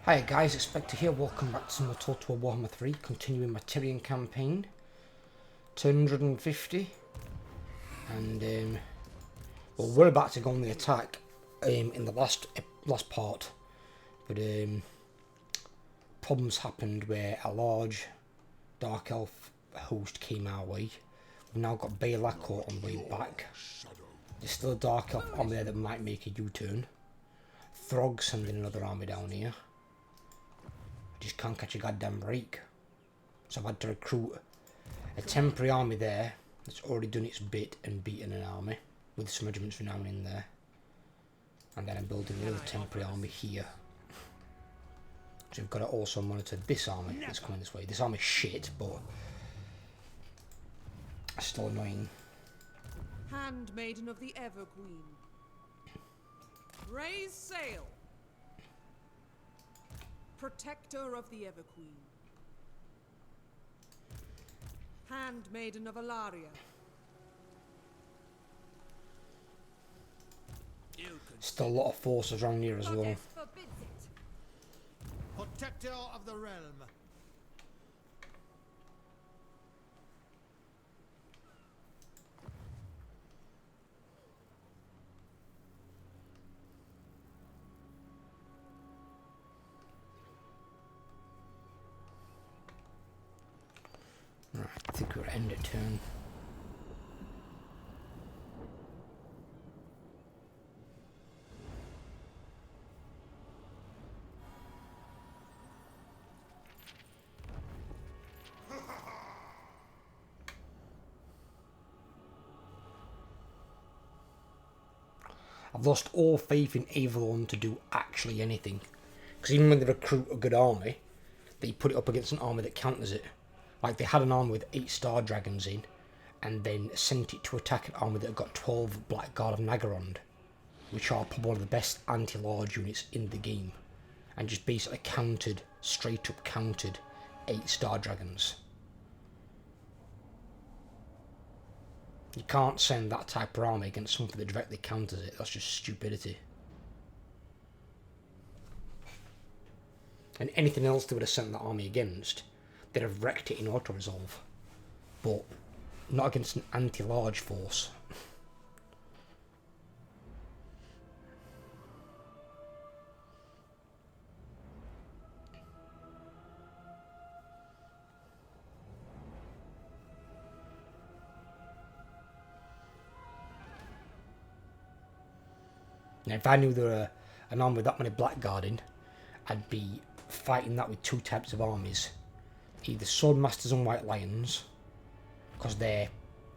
Hi guys, it's Spectre here, welcome back to Immortal to Warhammer 3, continuing my Tyrion campaign. 250. And, well, we're about to go on the attack in the last part. But, problems happened where a large Dark Elf host came our way. We've now got Balakor on the way back. There's still a Dark Elf on there that might make a U-turn. Throg sending another army down here. Just can't catch a goddamn break. So I've had to recruit a temporary army there that's already done its bit and beaten an army with some regiments renowned in there. And then I'm building another temporary army here. So we've got to also monitor this army that's coming this way. This army's shit, but still annoying. Handmaiden of the Everqueen. Raise sail. Protector of the Everqueen. Handmaiden of Alaria. Still a lot of forces around here as well. Protector of the realm. Right, I think we're end of turn. I've lost all faith in Avalon to do actually anything. Because even when they recruit a good army, they put it up against an army that counters it. Like they had an army with 8 star dragons in, and then sent it to attack an army that got 12 Blackguard of Nagarond, which are probably one of the best anti-large units in the game, and just basically countered, straight up countered 8 star dragons. You can't send that type of army against something that directly counters it. That's just stupidity. And anything else they would have sent that army against, they'd have wrecked it in auto-resolve. But not against an anti-large force. Now, if I knew there were an army with that many Blackguard in, I'd be fighting that with 2 types of armies. Either Swordmasters and White Lions, because they're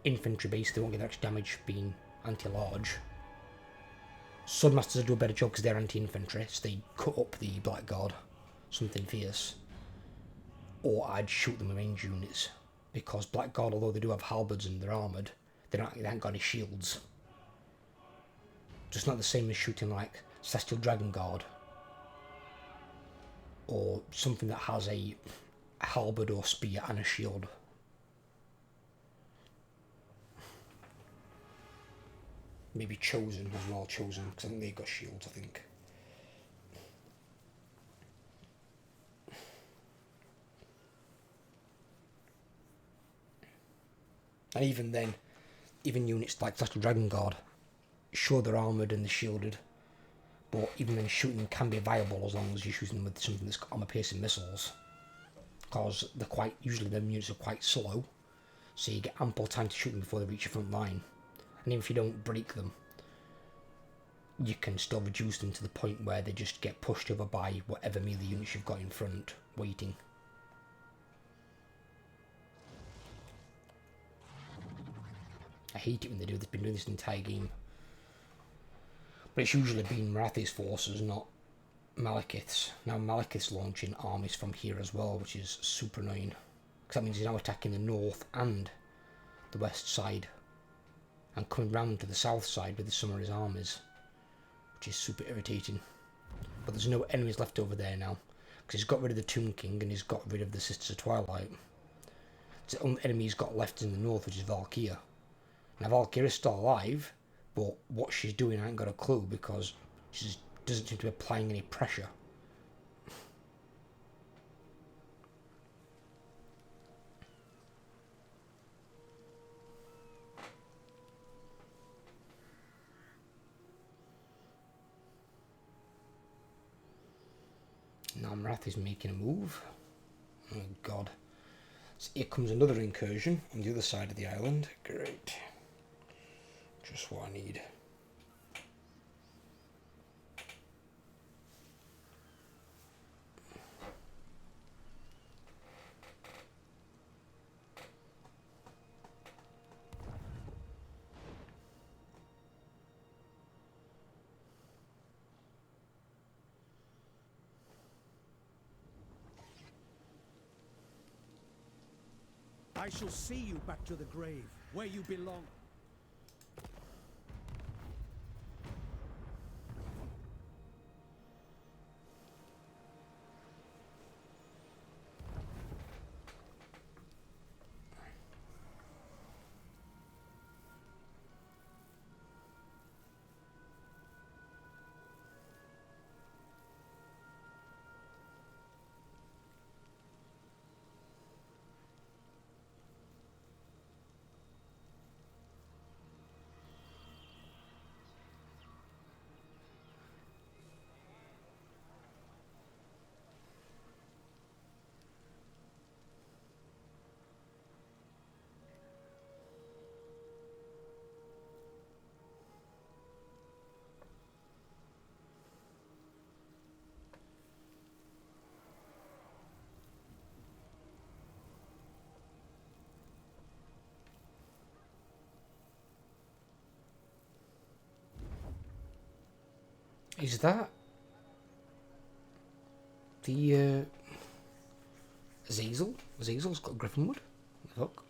infantry based, they won't get extra damage being anti-large. Swordmasters do a better job because they're anti-infantry, so they cut up the Blackguard, something fierce. Or I'd shoot them with range units, because Blackguard, although they do have halberds and they're armoured, they haven't got any shields. Just not the same as shooting like Celestial Dragon Guard, or something that has a halberd or spear and a shield. Maybe Chosen as well, Chosen, because I think they've got shields, I think. And even then, even units like Celestial Dragon Guard, sure they're armoured and they're shielded, but even then shooting them can be viable as long as you're shooting them with something that's got armour-piercing missiles. Because usually them units are quite slow, so you get ample time to shoot them before they reach your front line. And even if you don't break them, you can still reduce them to the point where they just get pushed over by whatever melee units you've got in front, waiting. I hate it when they do. They've been doing this the entire game. But it's usually been Marathi's forces, not Malekith's. Now Malekith's launching armies from here as well, which is super annoying. Because that means he's now attacking the north and the west side. And coming round to the south side with some of his armies. Which is super irritating. But there's no enemies left over there now. Because he's got rid of the Tomb King and he's got rid of the Sisters of Twilight. So the only enemy he's got left in the north, which is Valkyria. Now Valkyria's still alive, but what she's doing I ain't got a clue because she doesn't seem to be applying any pressure. Amrath is making a move. Oh god. So here comes another incursion on the other side of the island. Great. Just what I need. I shall see you back to the grave, where you belong. Is that the Azazel? Azazel's got Griffinwood. Look.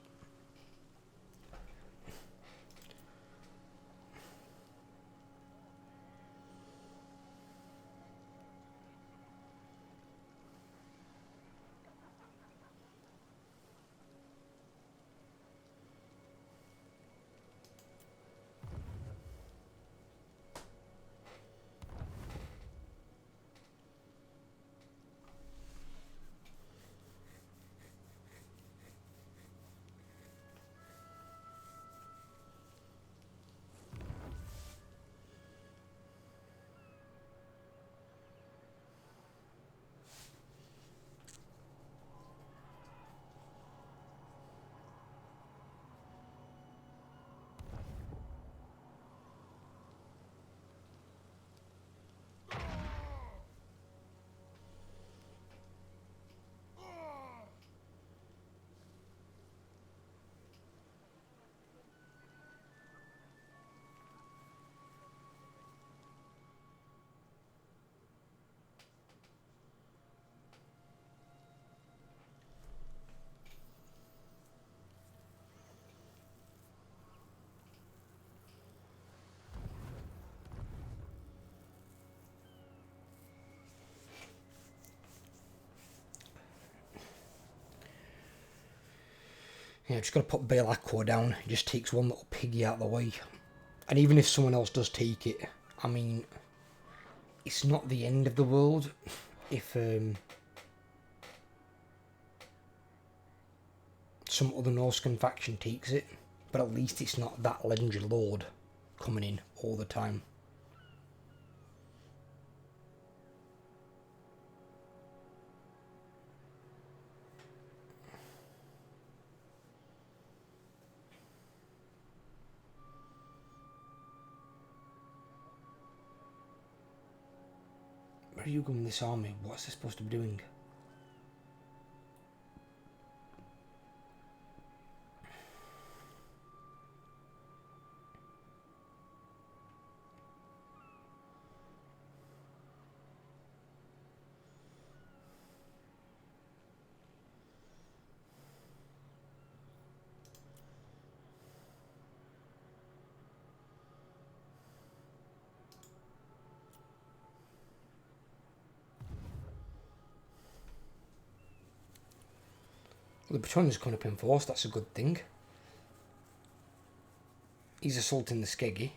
Yeah, I've just got to put Bail Aqua down. It just takes one little piggy out of the way. And even if someone else does take it, I mean, it's not the end of the world if some other Norscan faction takes it. But at least it's not that legendary lord coming in all the time. Where are you going with this army? What's this supposed to be doing? Well, the Breton's coming up in force, that's a good thing. He's assaulting the Skeggy.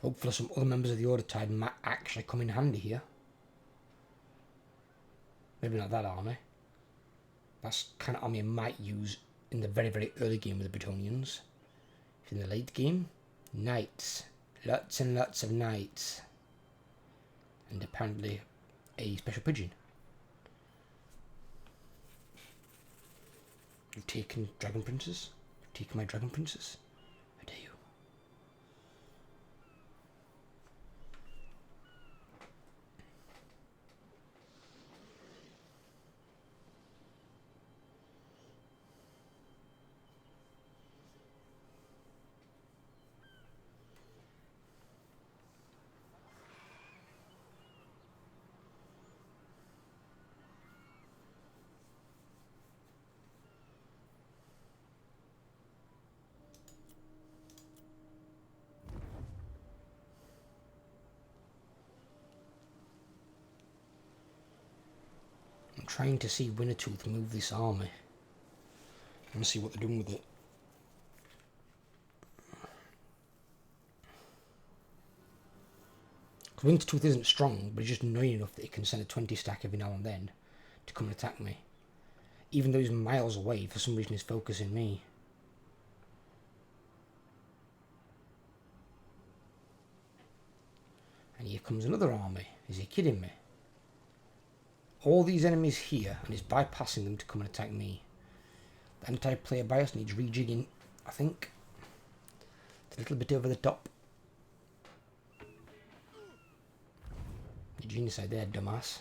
Hopefully some other members of the Order Tide might actually come in handy here. Maybe not that army. That's kind of army I might use in the very, very early game with the Bretonians. If in the late game, knights. Lots and lots of knights. And apparently a special pigeon. You've taken Dragon Princess? You've taken my Dragon Princess? How dare you? I'm trying to see Wintertooth move this army. And see what they're doing with it. Wintertooth isn't strong, but he's just annoying enough that he can send a 20 stack every now and then to come and attack me. Even though he's miles away, for some reason he's focusing me. And here comes another army. Is he kidding me? All these enemies here, and he's bypassing them to come and attack me. The anti-player bias needs rejigging, I think. It's a little bit over the top. The genocide there, dumbass.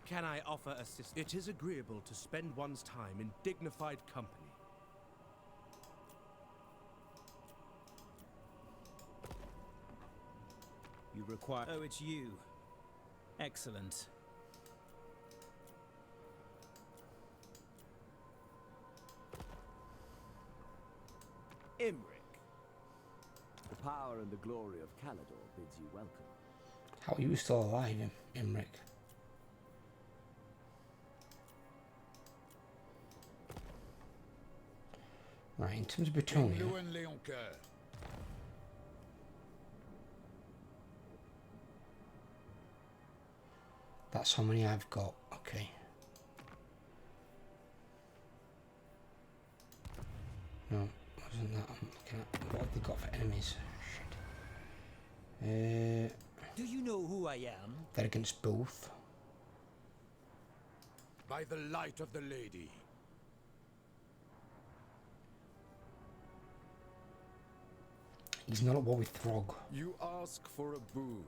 Can I offer assistance? It is agreeable to spend one's time in dignified company. You require... Oh, it's you. Excellent. Imric. The power and the glory of Calador bids you welcome. How are you still alive, Imric? Right, in terms of Bretonia, that's how many I've got. Okay. No, wasn't that? I'm looking at what have they got for enemies. Shit. Do you know who I am? They're against both. By the light of the lady. He's not at war with Throg. You ask for a boon.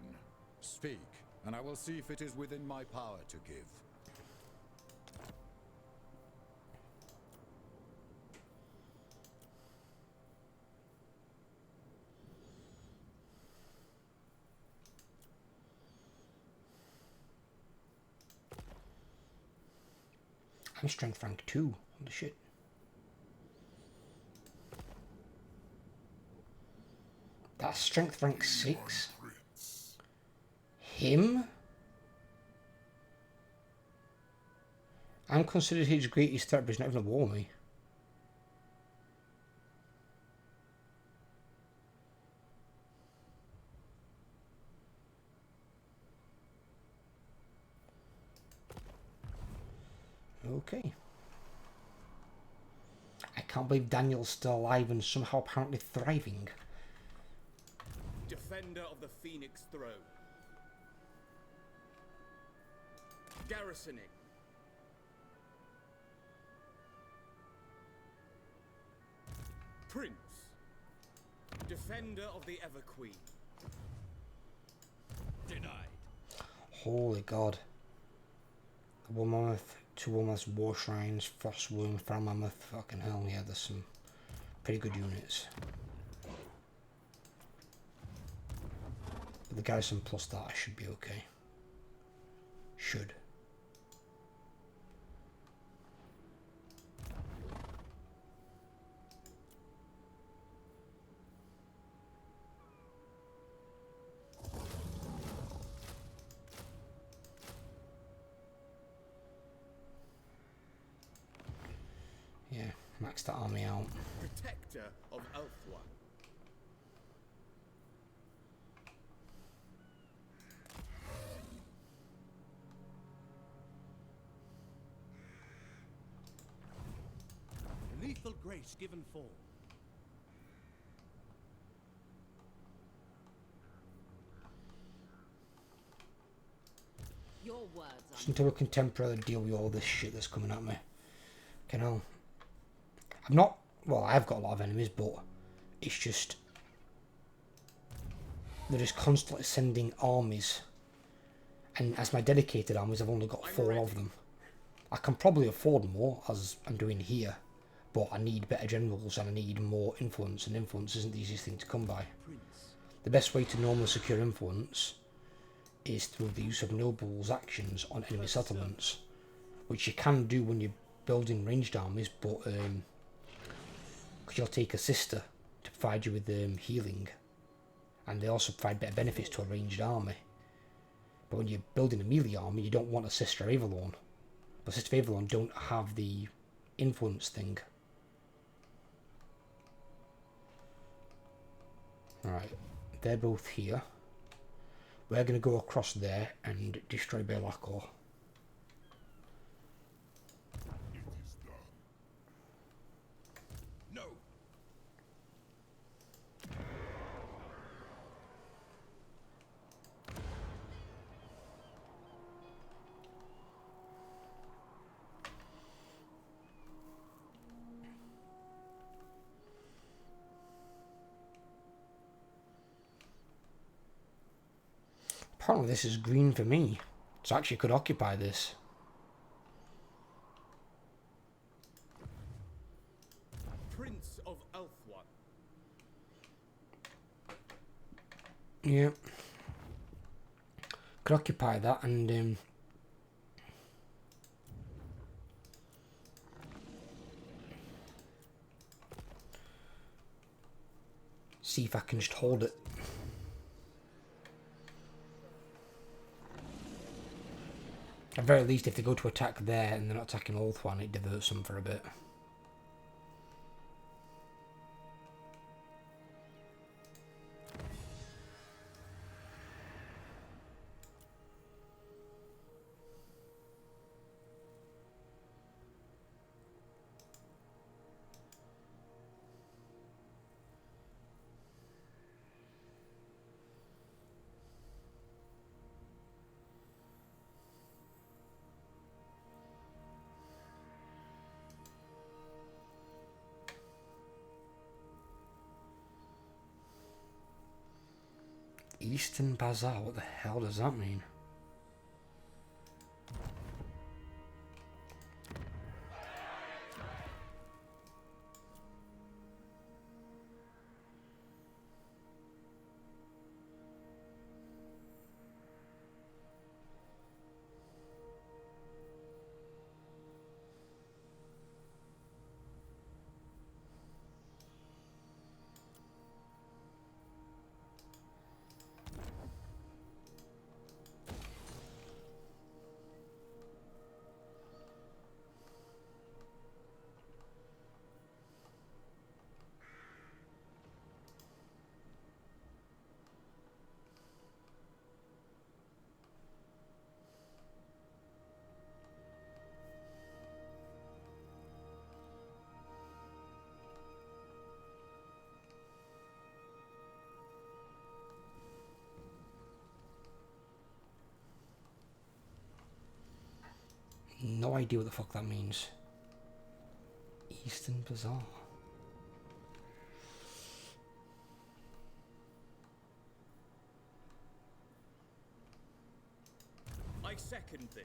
Speak, and I will see if it is within my power to give. I'm strength rank 2. Holy shit. That's strength rank 6. Him? I'm considered his greatest threat, but he's not even a war me. Okay. I can't believe Daniel's still alive and somehow apparently thriving. Defender of the Phoenix Throne. Garrisoning. Prince. Defender of the Everqueen. Denied. Holy God. The War Mammoth Two almost war shrines, frostworm, foul mammoth. Fucking hell, yeah, there's some pretty good units. But the garrison plus that should be okay. Should. Yeah, max that army out. Protector of Elf One. Lethal grace given form. Your words are Just until we can temporarily deal with all this shit that's coming at me. You know, I'm not, well, I've got a lot of enemies, but it's just, they're just constantly sending armies. And as my dedicated armies, I've only got 4 of them. I can probably afford more, as I'm doing here, but I need better generals and I need more influence, and influence isn't the easiest thing to come by. The best way to normally secure influence is through the use of nobles' actions on enemy settlements, which you can do when you're building ranged armies, but because you'll take a sister to provide you with healing, and they also provide better benefits to a ranged army. But when you're building a melee army, you don't want a Sister Avalon. But Sister Avalon don't have the influence thing. Alright, they're both here. We're going to go across there and destroy Belacor. No. Apparently this is green for me, so I actually could occupy this. Prince of Elf One. Yeah. Could occupy that and see if I can just hold it. At the very least, if they go to attack there and they're not attacking Ulthuan, it diverts them for a bit. Eastern Bazaar, what the hell does that mean? No idea what the fuck that means. Eastern Bazaar. I second this.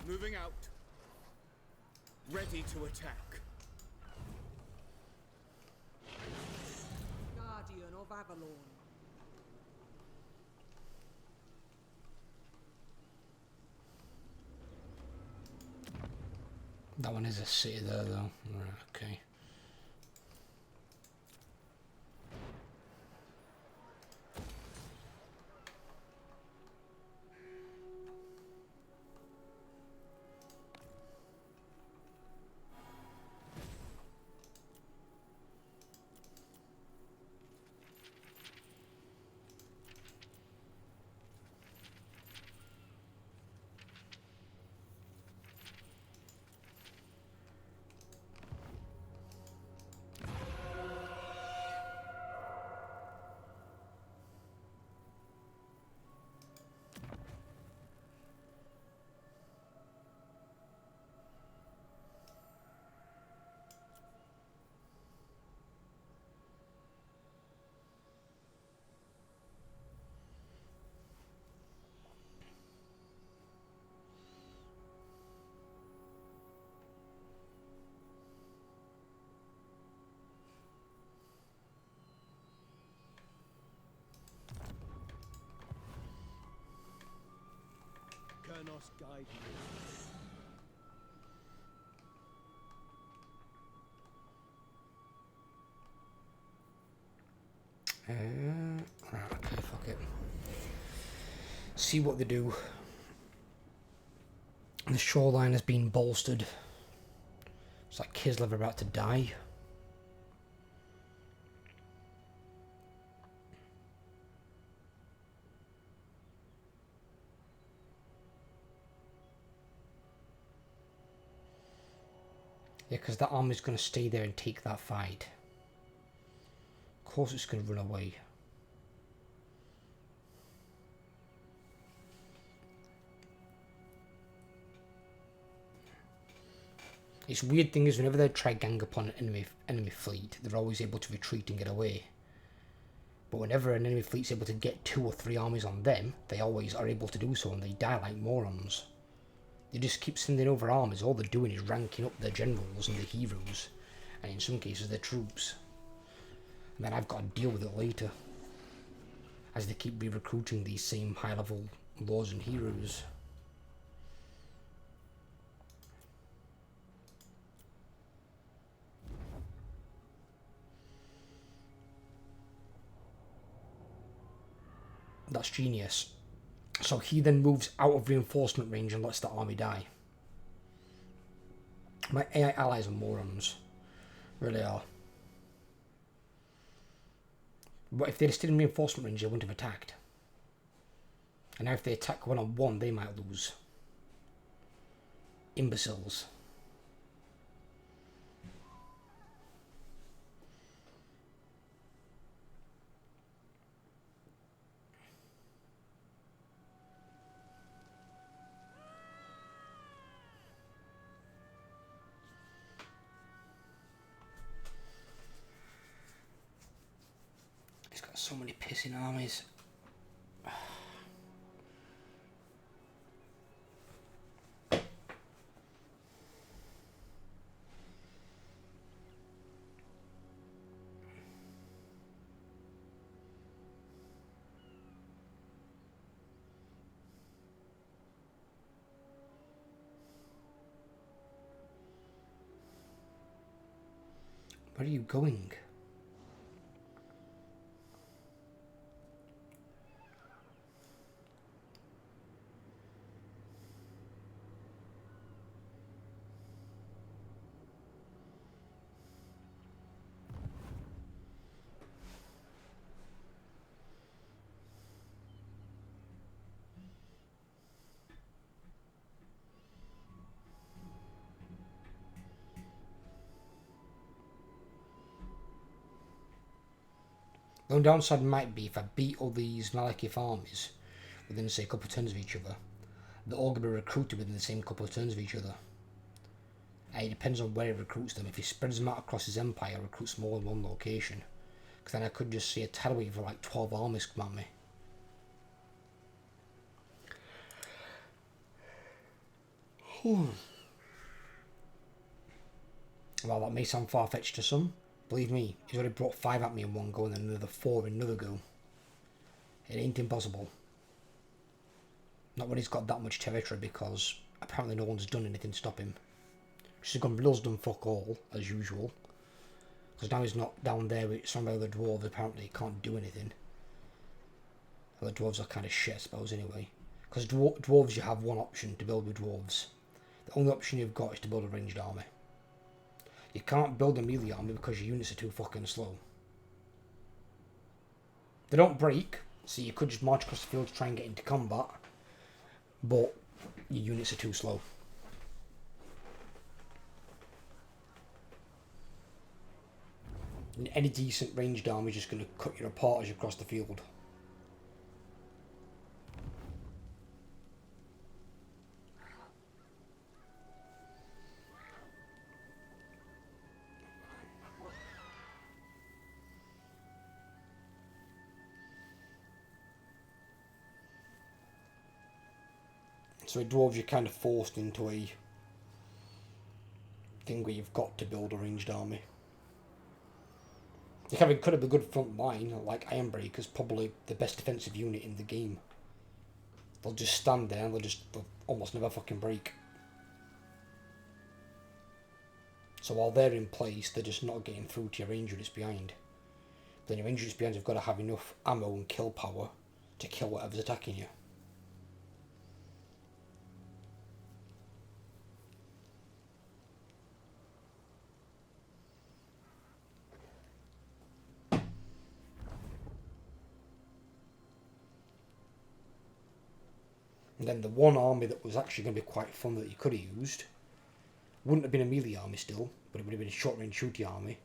Moving out. Ready to attack. Guardian of Avalon. That one is a city there, though. Right, okay. Kernos guide me. Right, okay, fuck it. See what they do. The shoreline has been bolstered. It's like Kislev are about to die. Yeah, because that army's going to stay there and take that fight. Of course it's going to run away. It's weird thing is whenever they try gang upon an enemy fleet, they're always able to retreat and get away. But whenever an enemy fleet's able to get 2 or 3 armies on them, they always are able to do so and they die like morons. They just keep sending over armies, all they're doing is ranking up their generals and their heroes, and in some cases their troops. And then I've got to deal with it later, as they keep re-recruiting these same high-level lords and heroes. That's genius. So he then moves out of reinforcement range and lets the army die. My AI allies are morons. Really are. But if they'd stayed in reinforcement range, they wouldn't have attacked. And now if they attack 1-on-1, they might lose. Imbeciles. He's got so many pissing armies. Where are you going? The only downside might be if I beat all these Malekith armies within, say, a couple of turns of each other, they're all going to be recruited within the same couple of turns of each other. And it depends on where he recruits them. If he spreads them out across his empire, recruits them all in one location. Because then I could just see a tidal wave of like 12 armies come at me. Well, that may sound far-fetched to some. Believe me, he's already brought 5 at me in one go and then another 4 in another go. It ain't impossible. Not when he's got that much territory, because apparently no one's done anything to stop him. She's gone Bill's done fuck all, as usual. Because now he's not down there with some of the dwarves, apparently he can't do anything. Well, the dwarves are kind of shit, I suppose, anyway. Because dwarves, you have one option to build with dwarves. The only option you've got is to build a ranged army. You can't build a melee army because your units are too fucking slow. They don't break, so you could just march across the field to try and get into combat. But your units are too slow. And any decent ranged army is just going to cut you apart as you cross the field. So with dwarves, you're kind of forced into a thing where you've got to build a ranged army. They have an incredibly good front line, like Ironbreaker's probably the best defensive unit in the game. They'll just stand there and they'll almost never fucking break. So while they're in place, they're just not getting through to your range units behind. Then your range units behind have got to have enough ammo and kill power to kill whatever's attacking you. And then the one army that was actually going to be quite fun that you could have used wouldn't have been a melee army still, but it would have been a short range shooty army.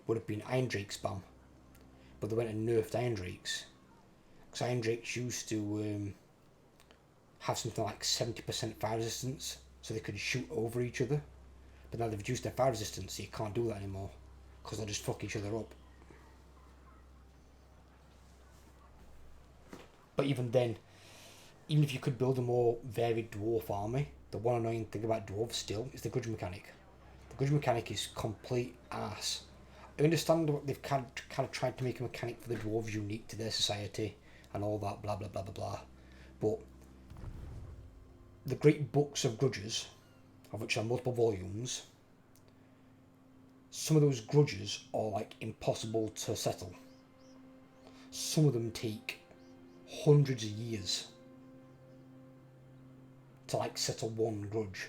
Would have been Iron Drake spam. But they went and nerfed Iron Drakes. Because Iron Drakes used to have something like 70% fire resistance, so they could shoot over each other. But now they've reduced their fire resistance, so you can't do that anymore. Because they'll just fuck each other up. But even then, even if you could build a more varied dwarf army, the one annoying thing about dwarves still is the grudge mechanic. The grudge mechanic is complete ass. I understand what they've kind of tried to make a mechanic for the dwarves unique to their society and all that blah blah blah blah blah. But the great books of grudges, of which are multiple volumes, some of those grudges are like impossible to settle. Some of them take hundreds of years to like settle one grudge,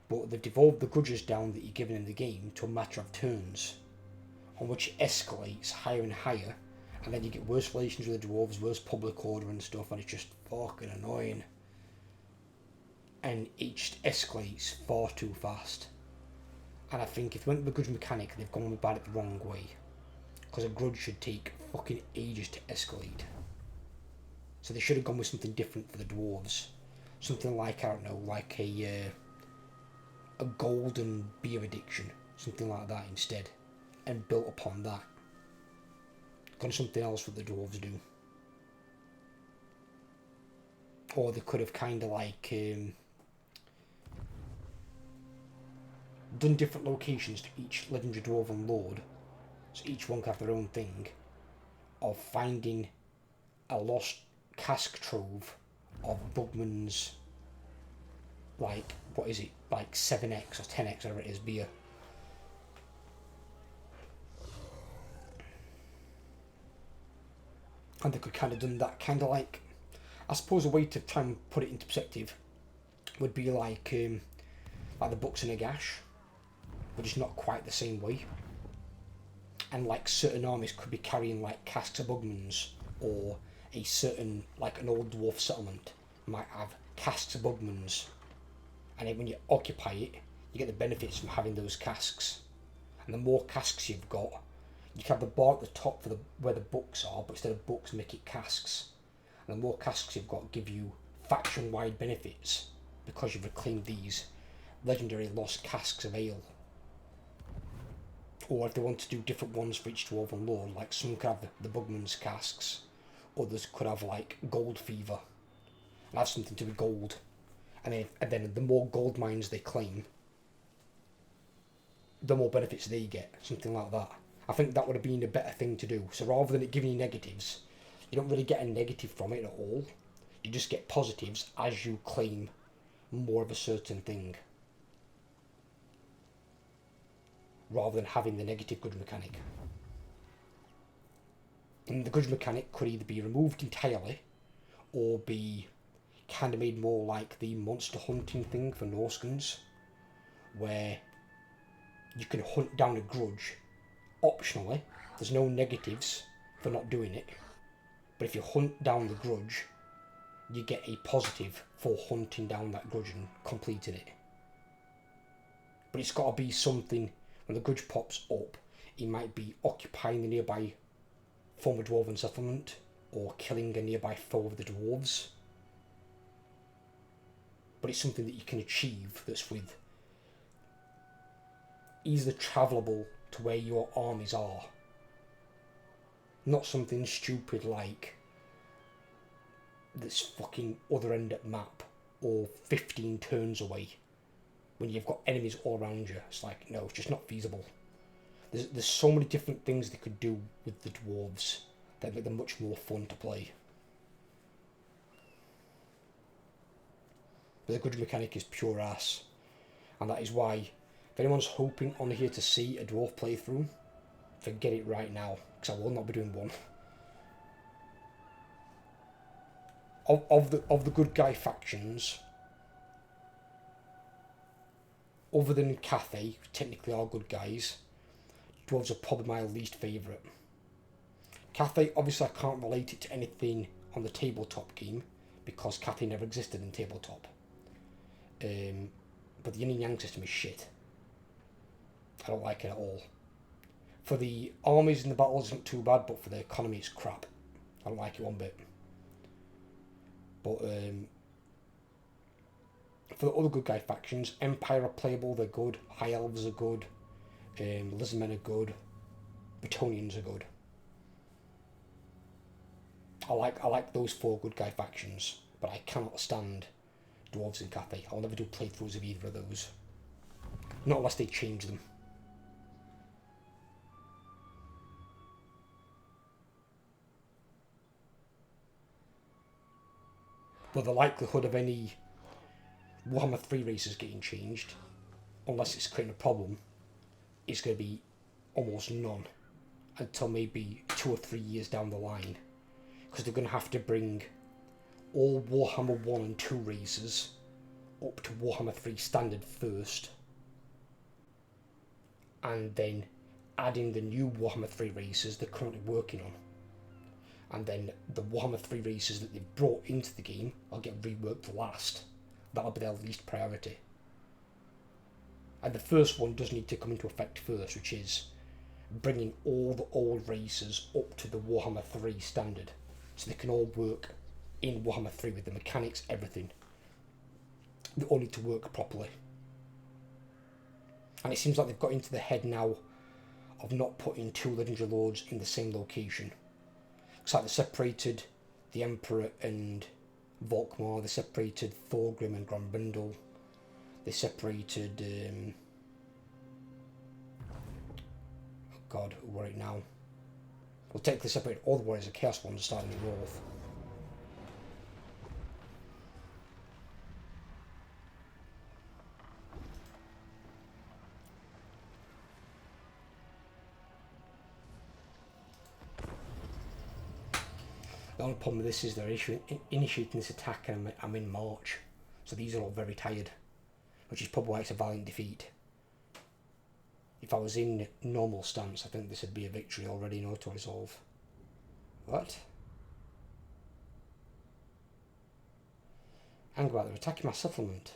but they've devolved the grudges down that you're given in the game to a matter of turns, on which it escalates higher and higher, and then you get worse relations with the dwarves, worse public order and stuff, and it's just fucking annoying. And it just escalates far too fast. And I think if they went with the grudge mechanic, they've gone about it the wrong way, because a grudge should take fucking ages to escalate. So they should have gone with something different for the dwarves. Something like, I don't know, like a golden beer addiction. Something like that instead. And built upon that. Gone something else what the dwarves do. Or they could have kind of like done different locations to each legendary dwarven lord. So each one could have their own thing. Of finding a lost cask trove of Bugman's, like, what is it, like 7x or 10x, whatever it is, beer. And they could kind of done that, kind of like, I suppose a way to try and put it into perspective would be like the books in Nagash, but just not quite the same way. And like certain armies could be carrying like casks of Bugman's, or a certain, like an old dwarf settlement might have casks of Bugman's, and then when you occupy it, you get the benefits from having those casks. And the more casks you've got, you can have the bar at the top for where the books are, but instead of books, make it casks. And the more casks you've got give you faction-wide benefits, because you've reclaimed these legendary lost casks of ale. Or if they want to do different ones for each dwarven lord, like some could have the Bugman's casks, others could have like gold fever, and have something to be gold, and then the more gold mines they claim, the more benefits they get, something like that. I think that would have been a better thing to do. So rather than it giving you negatives, you don't really get a negative from it at all. You just get positives as you claim more of a certain thing, rather than having the negative grudge mechanic. And the grudge mechanic could either be removed entirely, or be kind of made more like the monster hunting thing for Norskins, where you can hunt down a grudge optionally. There's no negatives for not doing it, but if you hunt down the grudge, you get a positive for hunting down that grudge and completing it. But it's got to be something, when the grudge pops up, it might be occupying the nearby former dwarven settlement, or killing a nearby foe of the dwarves. But it's something that you can achieve that's with easily travelable to where your armies are. Not something stupid like this fucking other end of map, or 15 turns away, when you've got enemies all around you. It's like, no, it's just not feasible. There's so many different things they could do with the dwarves that make them much more fun to play. But the grudge mechanic is pure ass, and that is why, if anyone's hoping on here to see a dwarf playthrough, forget it right now, because I will not be doing one. Of the good guy factions, other than Cathay, who technically are good guys, dwarves are probably my least favourite. Cathay, obviously I can't relate it to anything on the tabletop game, because Cathay never existed in tabletop. But the yin and yang system is shit. I don't like it at all. For the armies and the battles, it's not too bad, but for the economy, it's crap. I don't like it one bit. But for the other good guy factions, Empire are playable, they're good. High Elves are good. Lizardmen are good. Bretonnians are good. I like those 4 good guy factions, but I cannot stand dwarves in Cathay. I'll never do playthroughs of either of those. Not unless they change them. But the likelihood of any Warhammer 3 races getting changed, unless it's creating a problem, is going to be almost none until maybe 2 or 3 years down the line, because they're going to have to bring all Warhammer 1 and 2 races up to Warhammer 3 standard first, and then adding the new Warhammer 3 races they're currently working on. And then the Warhammer 3 races that they've brought into the game will get reworked last. That'll be their least priority. And the first one does need to come into effect first, which is bringing all the old races up to the Warhammer 3 standard, so they can all work in Warhammer 3 with the mechanics, everything. They all need to work properly. And it seems like they've got into the head now of not putting 2 legendary lords in the same location. It's like they separated the Emperor and Volkmar, they separated Thorgrim and Grombrindal, they separated oh god, who were it now? Well, technically separated all the Warriors of Chaos ones starting in the north. The only problem with this is they're initiating this attack and I'm in March, so these are all very tired, which is probably why it's a valiant defeat. If I was in normal stance, I think this would be a victory already in auto-resolve. What? Angry, they're attacking my settlement.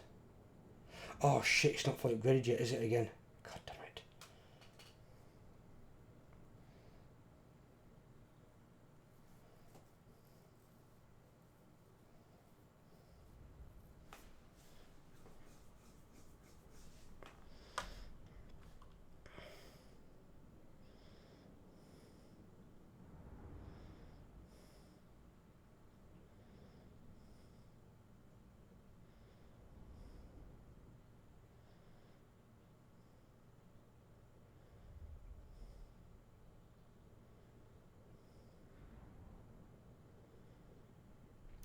Oh shit, it's not fully upgraded yet, is it again? God damn it.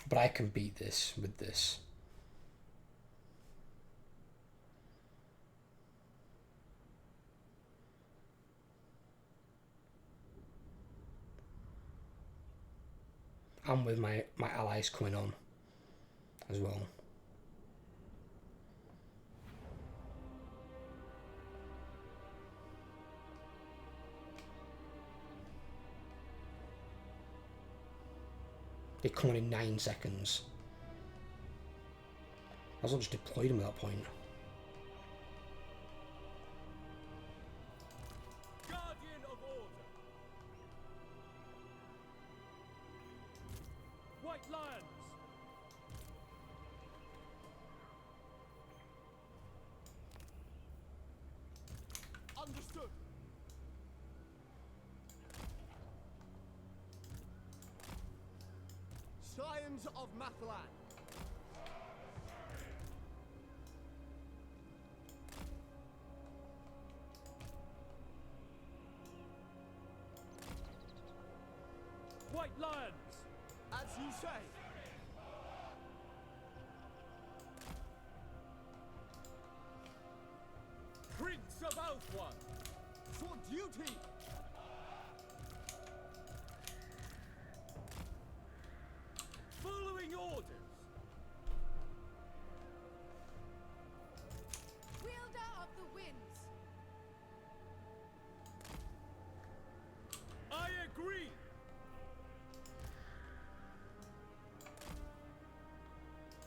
But I can beat this with this. And with my allies coming on as well. They come on in 9 seconds. I was just deployed them at that point. Guardian of order. White lions. Understood. Scions of Mathlan. White lions. As you say. Prince of Elfwan. For duty. Following orders. Wielder of the winds. I agree.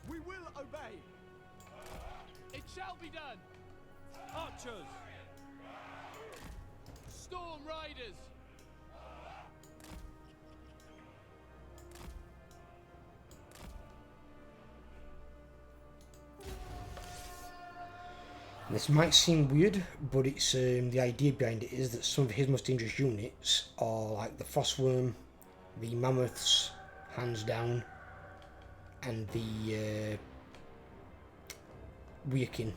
We will obey. It shall be done. Archers. Storm riders. This might seem weird, but it's the idea behind it is that some of his most dangerous units are like the Frostworm, the Mammoths, hands down, and the Weirkin.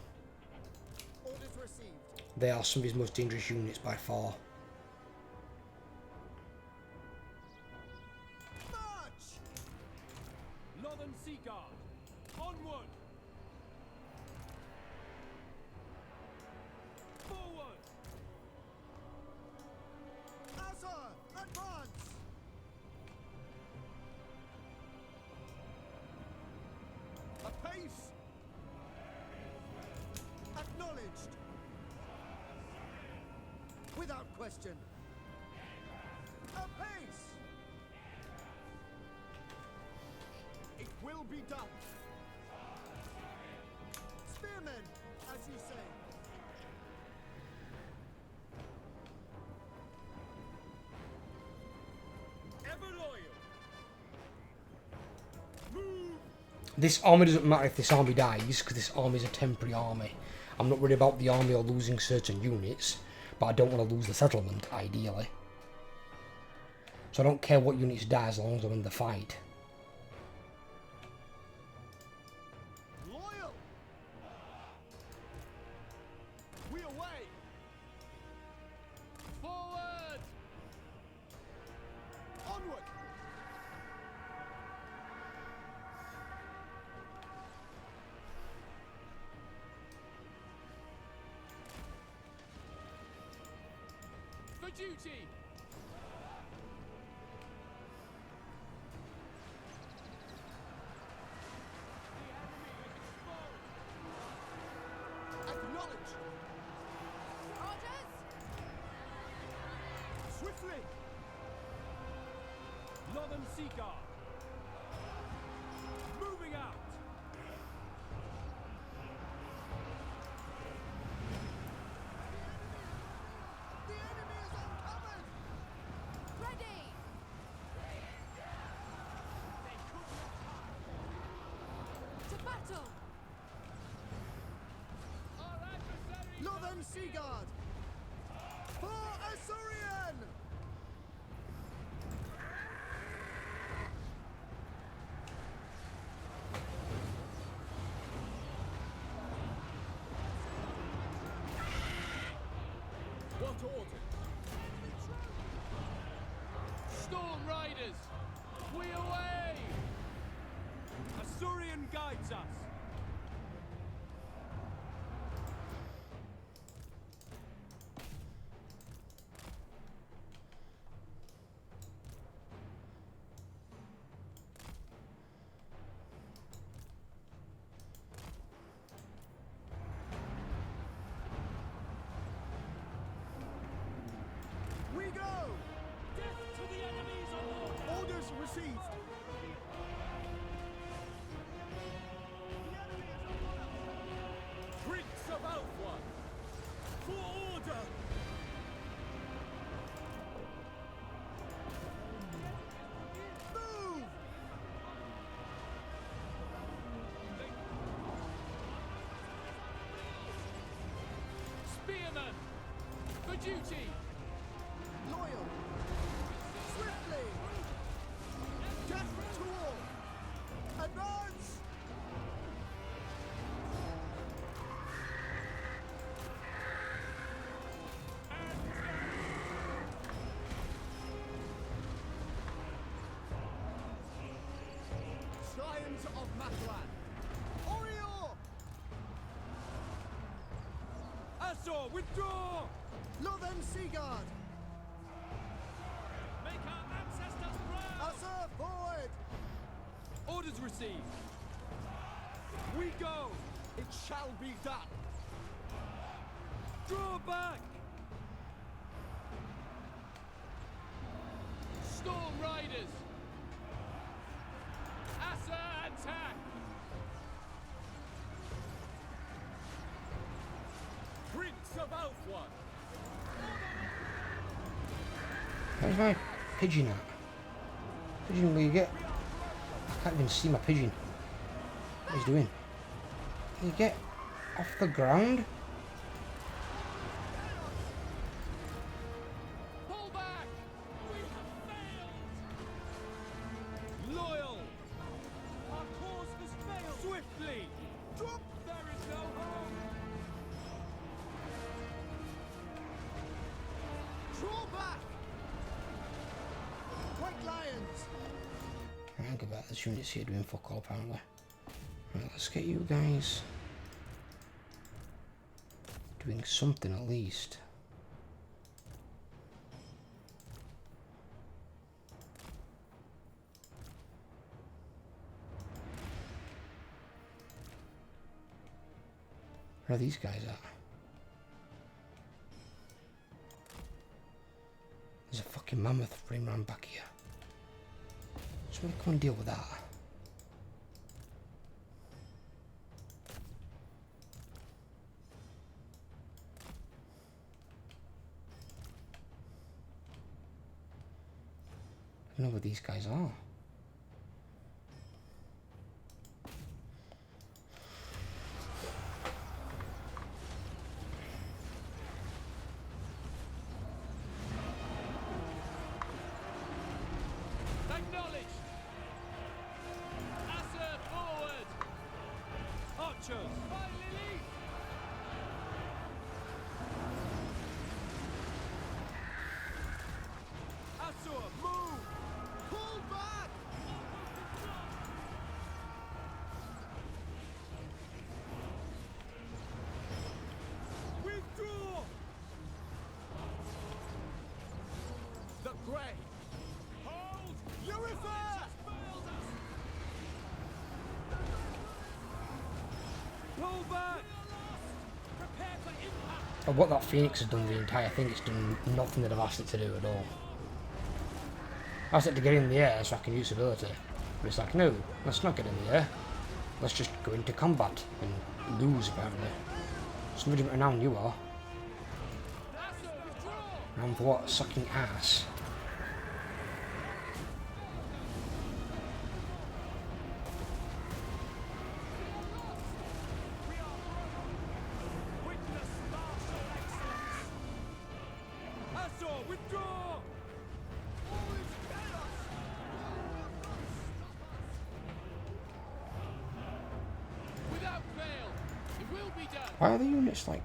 Orders received. They are some of his most dangerous units by far. March! Northern Sea Guard. Onward! Forward! Azar, advance! Apace! Acknowledged! Without question. Apace! It will be done. Spearmen, as you say. Ever loyal. Move. This army doesn't matter if this army dies, because this army is a temporary army. I'm not worried about the army or losing certain units, but I don't want to lose the settlement, ideally. So I don't care what units die as long as I'm in the fight. Loyal. We away. Forward. Onward. For duty. Acknowledge. Orders. Swiftly. Northern Sea Guard. Moving out. The enemy is uncovered. Ready. To battle. Our adversary. Northern Sea Guard. For Assyrian. What order? Storm Riders, we away! received. Prince of Alpha! For order! Move! Spearman! For duty! Loyal. Swiftly. Death to all. Advance! Scions of Matlan. Orior! Azor, withdraw! Lothen Seagard! Make our ancestors proud! Asa forward! Orders received! We go! It shall be done! Draw back! Storm Riders! Asa attack! Prince of Alpha! Where's my pigeon at? Pigeon, will you get? I can't even see my pigeon. What he's doing? Can you get off the ground? Pull back! We have failed! Loyal! Our cause has failed! Swiftly! Drop! There is no hope! Draw back! White Lions! I'll go back. There's units here doing fuck all apparently. Right, let's get you guys doing something at least. Where are these guys at? There's a fucking mammoth running around back here. Somebody come and deal with that. I don't know where these guys are. Acknowledged! Asa forward! Archers! By Lily! Azor, move! Pull back! Withdraw! The Grey! Hold! Urifer! Pull back! Prepare for impact! But what that Phoenix has done the entire thing, it's done nothing that I've asked it to do at all. I asked it to get in the air so I can use ability. But it's like, no, let's not get in the air. Let's just go into combat and lose apparently. It's no different now than you are. And for what? Sucking ass. Witness martial excellence! Azor, withdraw! All is chaos! Without fail, it will be done! Why are the units like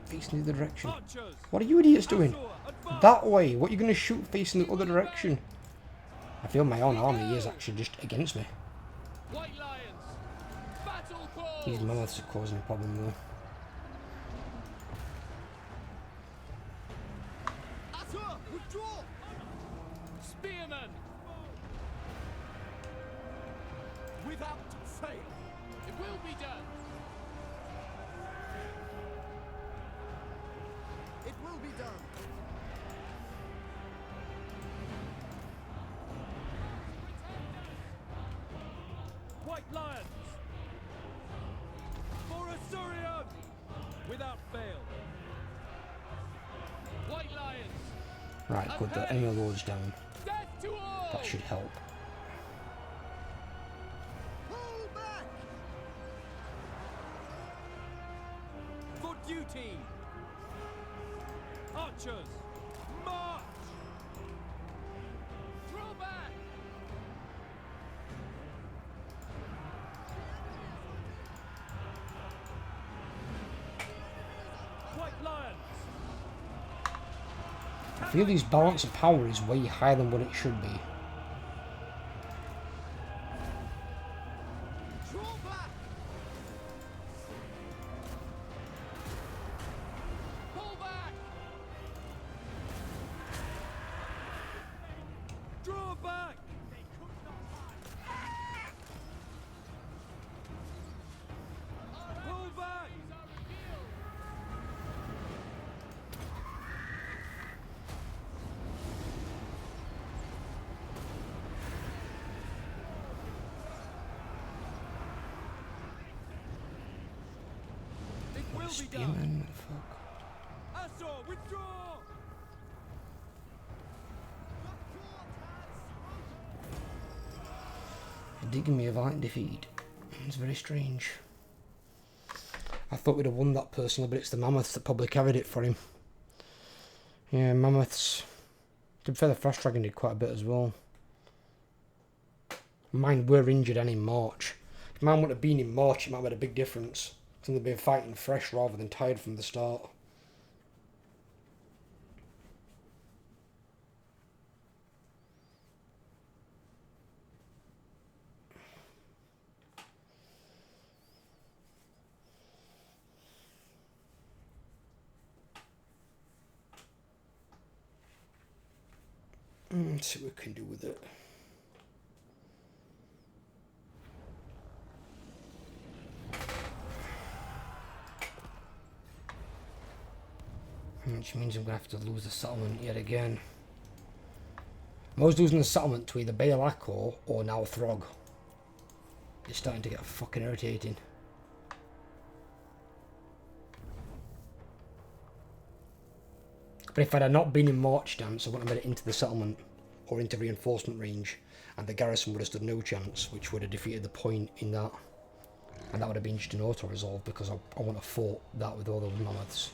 facing the other direction? Archers! What are you idiots doing? Azor, advance! That way! What are you going to shoot facing the other direction? I feel my own army is actually just against me. White Lions! Battle call! These mammoths are causing a problem though. Asa, withdraw! Spearmen! Without fail! It will be done! It will be done! White lions! For Asurion! Without fail. White lions! Right, good. The enemy lords down. Death to all! That should help. Pull back! For duty! Archers! March! Draw back! White lions! I feel his balance of power is way higher than what it should be. Draw back! Pull back! Draw back! Pull back! It will be done! Spearman, fuck. Asor, withdraw! Digging me a violent defeat. It's very strange. I thought we'd have won that personally, but it's the mammoths that probably carried it for him. Yeah, mammoths. To be fair, the Frost Dragon did quite a bit as well. Mine were injured and in March. If mine would have been in March, it might have made a big difference. Because they've been fighting fresh rather than tired from the start. Let's see what we can do with it. Which means I'm going to have to lose the settlement yet again. I'm always losing the settlement to either Baelakor or now Throg. It's starting to get fucking irritating. But if I'd not been in March dance, I wouldn't have made it into the settlement or into reinforcement range, and the garrison would have stood no chance, which would have defeated the point in that. And that would have been just an auto-resolve because I wouldn't have fought that with all those mammoths.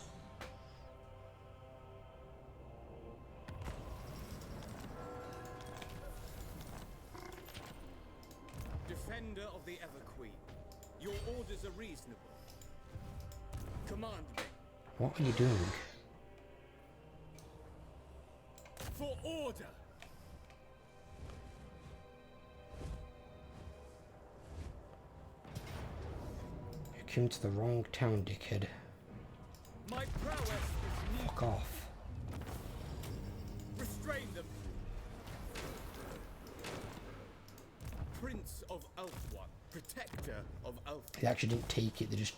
Defender of the Everqueen, your orders are reasonable. Command me. What are you doing? For order! You came to the wrong town, dickhead. My prowess is needed. Fuck off. Restrain them. Prince of Elfwan, protector of Elfwan. They actually didn't take it, they just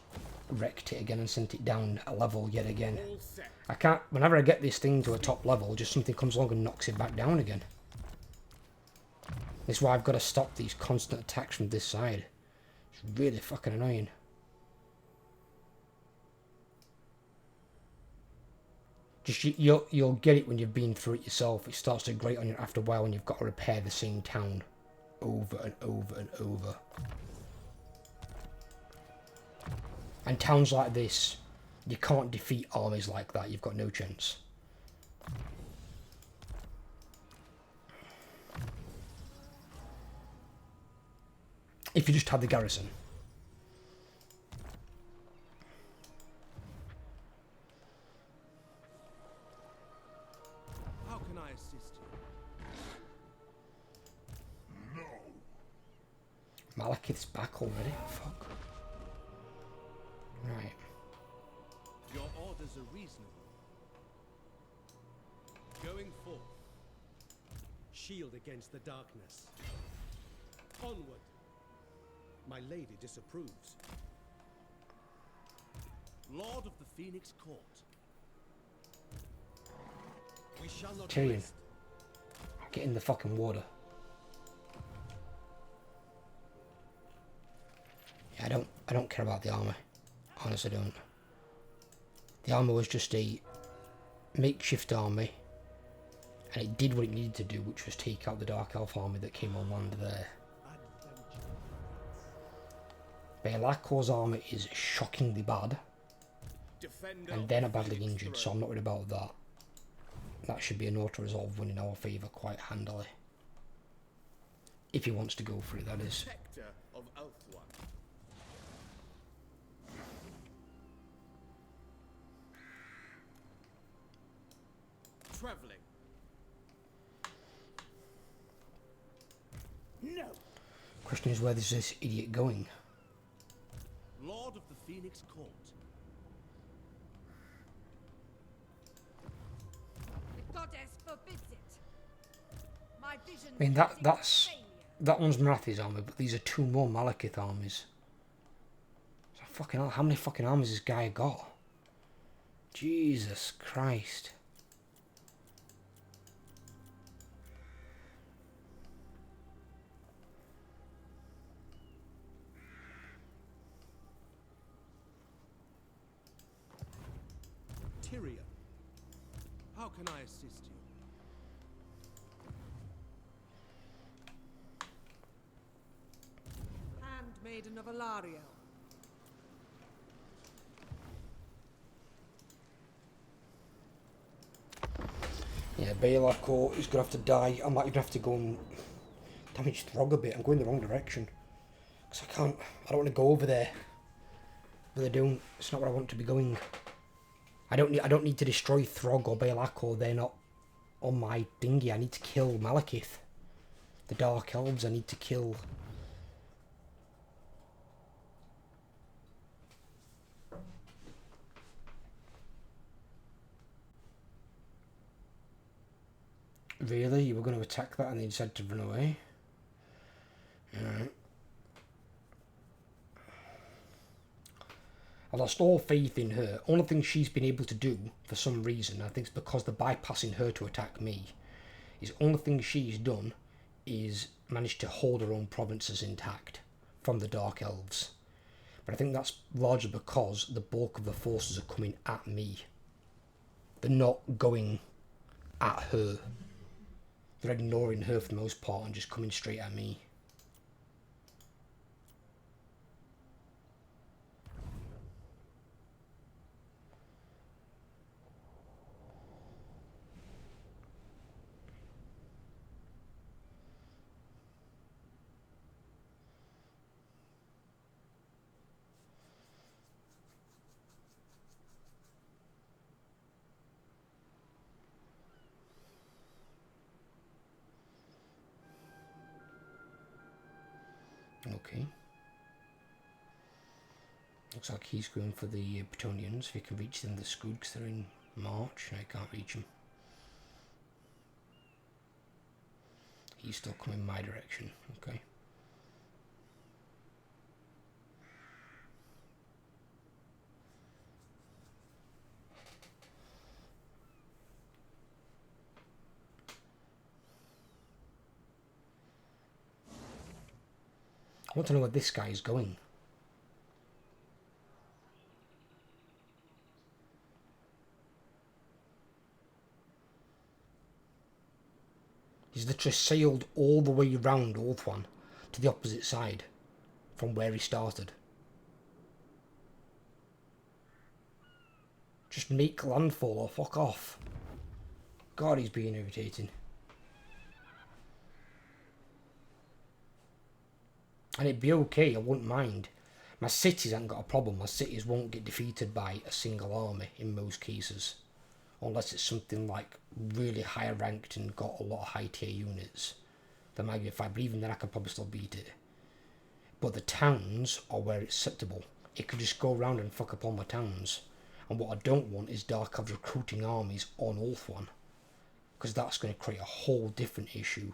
wrecked it again and sent it down a level yet again. All set. I can't, whenever I get this thing to a top level, just something comes along and knocks it back down again. This is why I've got to stop these constant attacks from this side. It's really fucking annoying. Just you'll get it when you've been through it yourself. It starts to grate on you after a while when you've got to repair the same town over and over and over. And towns like this, you can't defeat armies like that. You've got no chance. If you just had the garrison. How can I assist you? Malekith's back already? Fuck. Right. Your orders are reasonable. Going forth. Shield against the darkness. Onward. My lady disapproves. Lord of the Phoenix Court. We shall not Tyrion, rest. get in the fucking water. I don't care about the armour. Honestly, I don't. The armour was just a makeshift army, and it did what it needed to do, which was take out the Dark Elf army that came on land there. Be'lakor's armour is shockingly bad, and they're not badly injured, so I'm not worried about that. That should be an auto-resolve win in our favour quite handily. If he wants to go for it, that is. Spectre of Elf One. Traveling. No! Question is, where is this idiot going? Lord of the Phoenix Court. The goddess forbids it. My vision. I mean, that one's Marathi's army, but these are two more Malekith armies. So fucking hell, how many fucking armies has this guy got? Jesus Christ. Tyrion. How can I assist you? Handmaiden of Alariel. Yeah, Be'lakor is going to have to die. I might even have to go and damage Throg a bit. I'm going the wrong direction. Because I don't want to go over there. But I don't. It's not where I want to be going. I don't need to destroy Throg or Be'lakor. They're not on my dinghy. I need to kill Malekith. The Dark Elves I need to kill. Really? You were going to attack that and then you decided to run away? Alright. I lost all faith in her. Only thing she's been able to do, for some reason, I think it's because they're bypassing her to attack me, is only thing she's done is managed to hold her own provinces intact from the Dark Elves. But I think that's largely because the bulk of the forces are coming at me. They're not going at her. They're ignoring her for the most part and just coming straight at me. Okay. Looks like he's going for the Bretonians. If he can reach them, they're screwed because they're in March. I can't reach them. He's still coming my direction. Okay. I want to know where this guy is going. He's literally sailed all the way around Ulthuan to the opposite side from where he started. Just make landfall or fuck off. God, he's being irritating. And it'd be okay, I wouldn't mind. My cities haven't got a problem. My cities won't get defeated by a single army in most cases. Unless it's something like really high ranked and got a lot of high tier units. That might be a fight, but even then I could probably still beat it. But the towns are where it's acceptable. It could just go around and fuck up all my towns. And what I don't want is Dark Elves recruiting armies on Ulthuan. Because that's going to create a whole different issue.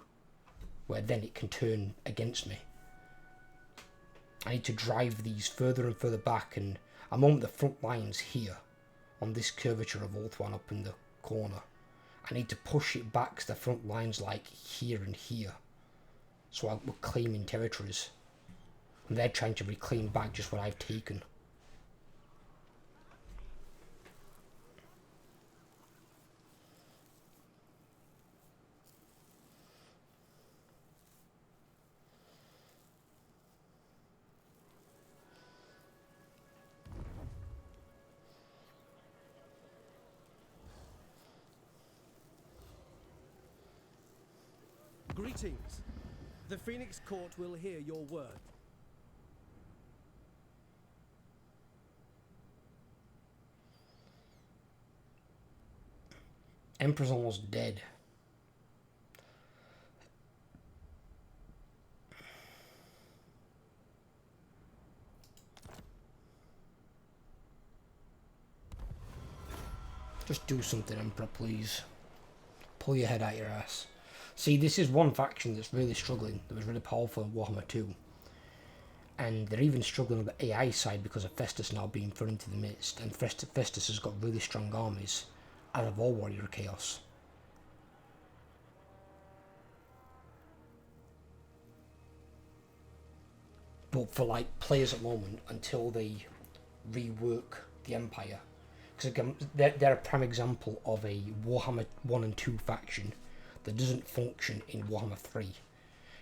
Where then it can turn against me. I need to drive these further and further back, and I'm on the front lines here, on this curvature of Ulthuan up in the corner. I need to push it back to the front lines like here and here, so we're claiming territories. And they're trying to reclaim back just what I've taken. Greetings. The Phoenix Court will hear your word. Emperor's almost dead. Just do something, Emperor, please. Pull your head out your ass. See, this is one faction that's really struggling, that was really powerful in Warhammer 2. And they're even struggling on the AI side because of Festus now being thrown into the midst. And Festus has got really strong armies out of all Warrior Chaos. But for like players at the moment, until they rework the Empire, because again, they're a prime example of a Warhammer 1 and 2 faction that doesn't function in Warhammer 3,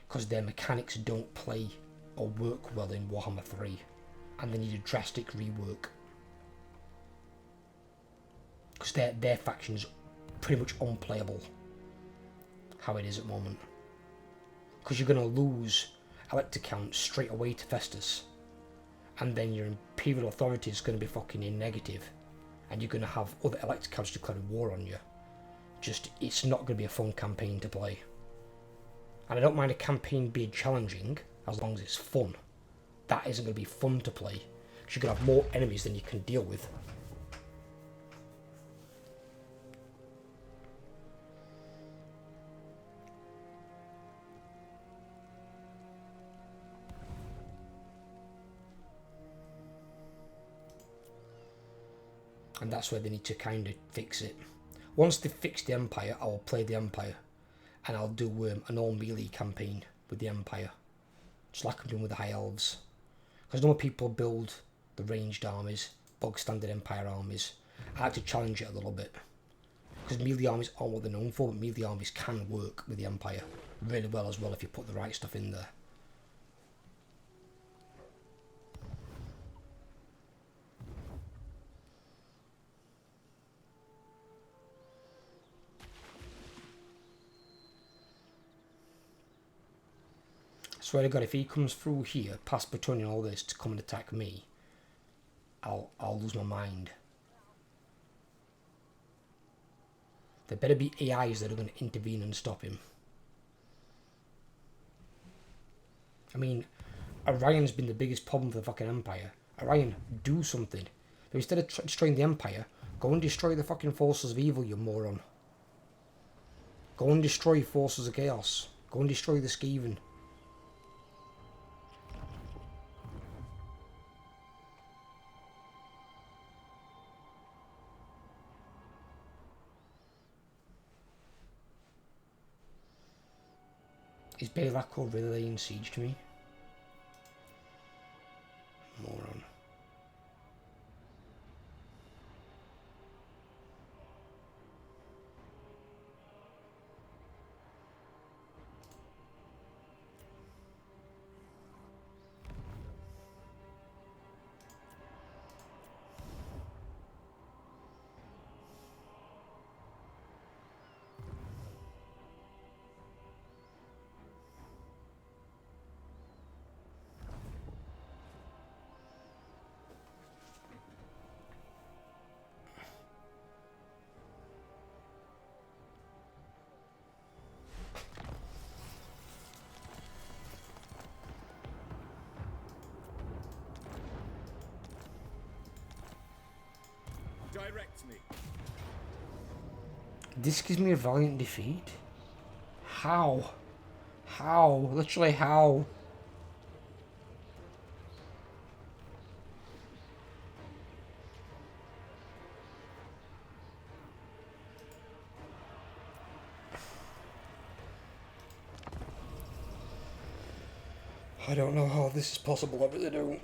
because their mechanics don't play or work well in Warhammer 3, and they need a drastic rework, because their faction's pretty much unplayable how it is at the moment, because you're going to lose elector count straight away to Festus, and then your Imperial Authority is going to be fucking in negative, and you're going to have other elector counts declaring war on you. Just, it's not going to be a fun campaign to play. And I don't mind a campaign being challenging, as long as it's fun. That isn't going to be fun to play, because you're going to have more enemies than you can deal with. And that's where they need to kind of fix it. Once they fix the Empire, I will play the Empire, and I'll do an all melee campaign with the Empire, just like I'm doing with the High Elves. Because normal people build the ranged armies, bog standard Empire armies. I like to challenge it a little bit, because melee armies aren't what they're known for, but melee armies can work with the Empire really well as well if you put the right stuff in there. Swear to God, if he comes through here, past Bretonnia and all this, to come and attack me, I'll lose my mind. There better be AIs that are going to intervene and stop him. I mean, Orion's been the biggest problem for the fucking Empire. Orion, do something. But instead of destroying the Empire, go and destroy the fucking forces of evil, you moron. Go and destroy forces of chaos. Go and destroy the Skaven. Is Belacor really laying siege to me? Moron. Direct me. This gives me a valiant defeat? How? How? Literally how? I don't know how this is possible, I really don't.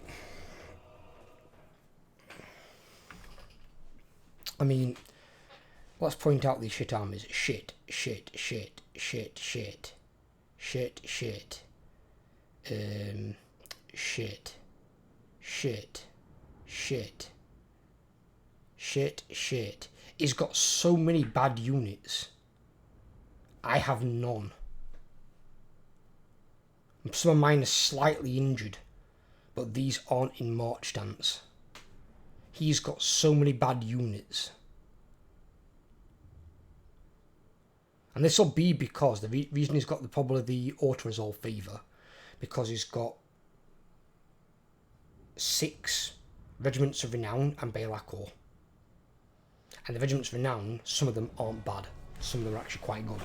I mean, let's point out these shit armies. Shit, shit, shit, shit, shit, shit, shit, shit, shit, shit, shit, shit. He's got so many bad units. I have none. Some of mine are slightly injured, but these aren't in march stance. He's got so many bad units. And this will be because the reason he's got probably the auto-resolve fever, because he's got 6 regiments of renown and Balakor. And the regiments of renown, some of them aren't bad. Some of them are actually quite good.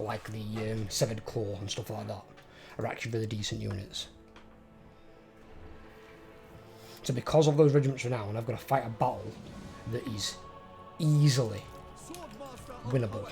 Like the Severed Claw and stuff like that are actually really decent units. So because of those regiments of renown, I've got to fight a battle that is easily winnable.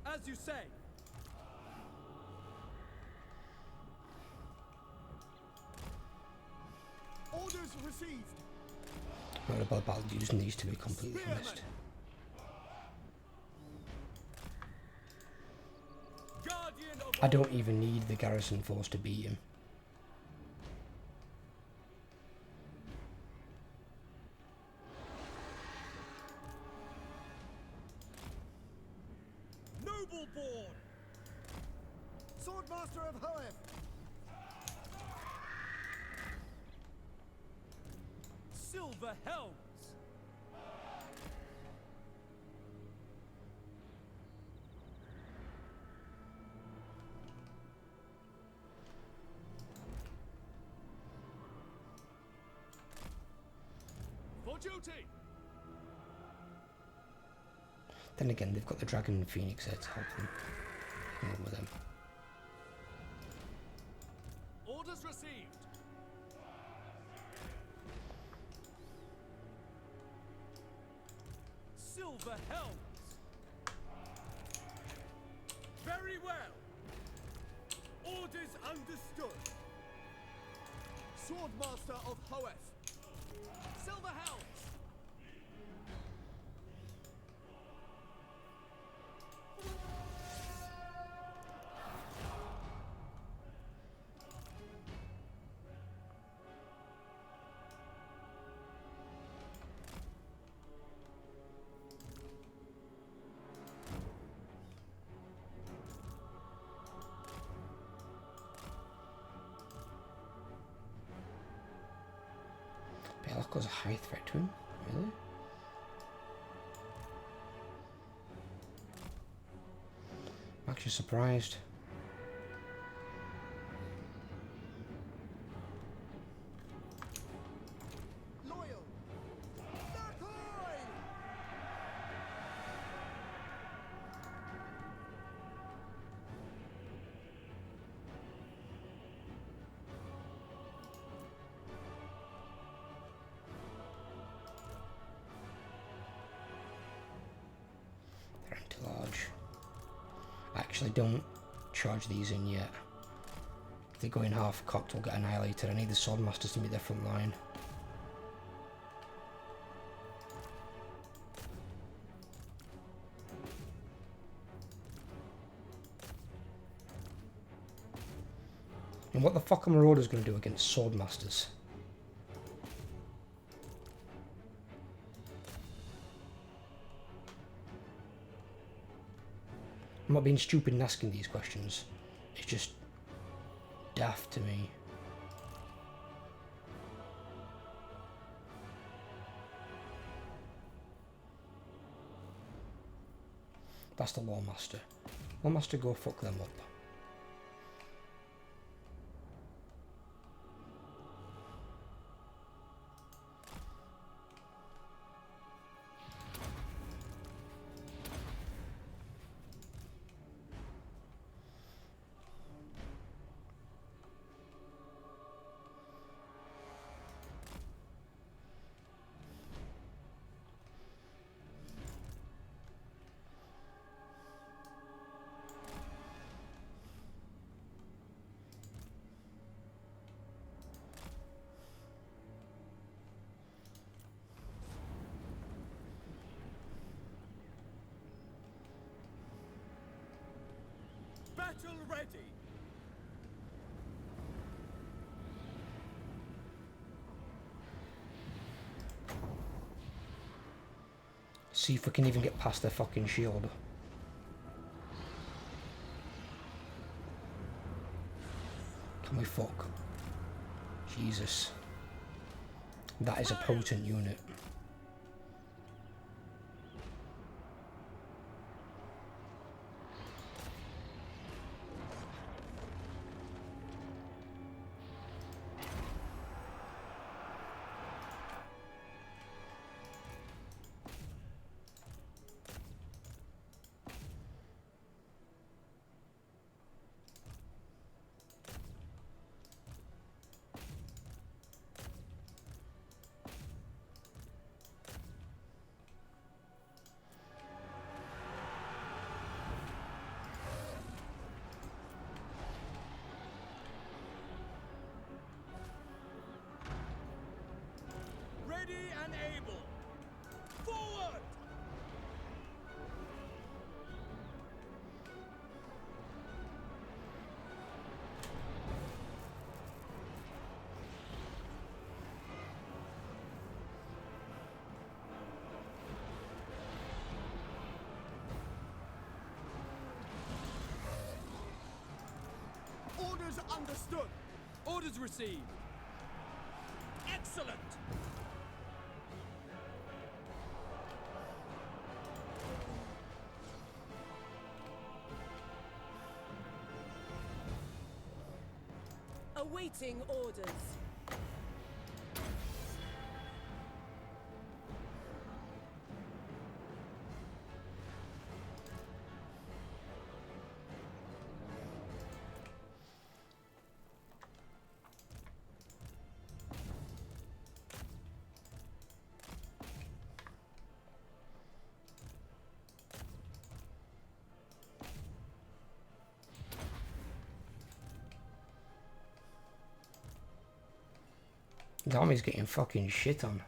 As you say. Orders received. Not about battle, you just needs to be completely honest. I don't even need the garrison force to beat him. Noble born. Swordmaster of Hoeth. Silver helms. For duty. Then again, they've got the Dragon and Phoenix there to help them. Along with them. Orders received. Silver helms. Very well. Orders understood. Swordmaster of Hoeth. Silver helms. Belakor's a high threat to him? Really? I'm actually surprised. Loyal. Narkoi! They're too large. I actually don't charge these in yet. If they go in half cocked, we'll get annihilated. I need the Swordmasters to meet their front line. And what the fuck are Marauders going to do against Swordmasters? I'm not being stupid and asking these questions. It's just daft to me. That's the Lawmaster. Lawmaster, go fuck them up. Battle ready. See if we can even get past their fucking shield. Can we fuck? Jesus. That is a potent unit. Ready and able. Forward! Orders understood. Orders received. Excellent! Awaiting orders. The army's getting fucking shit on.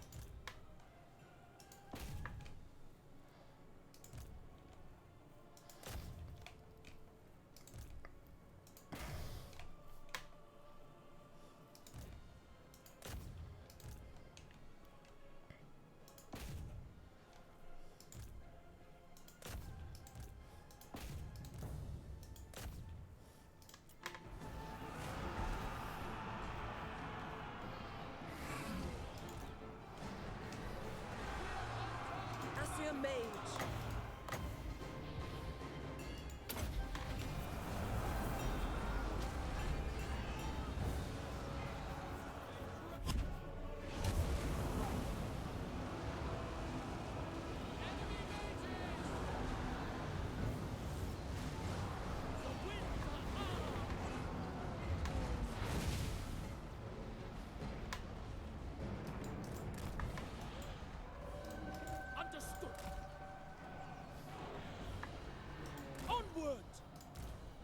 Mage.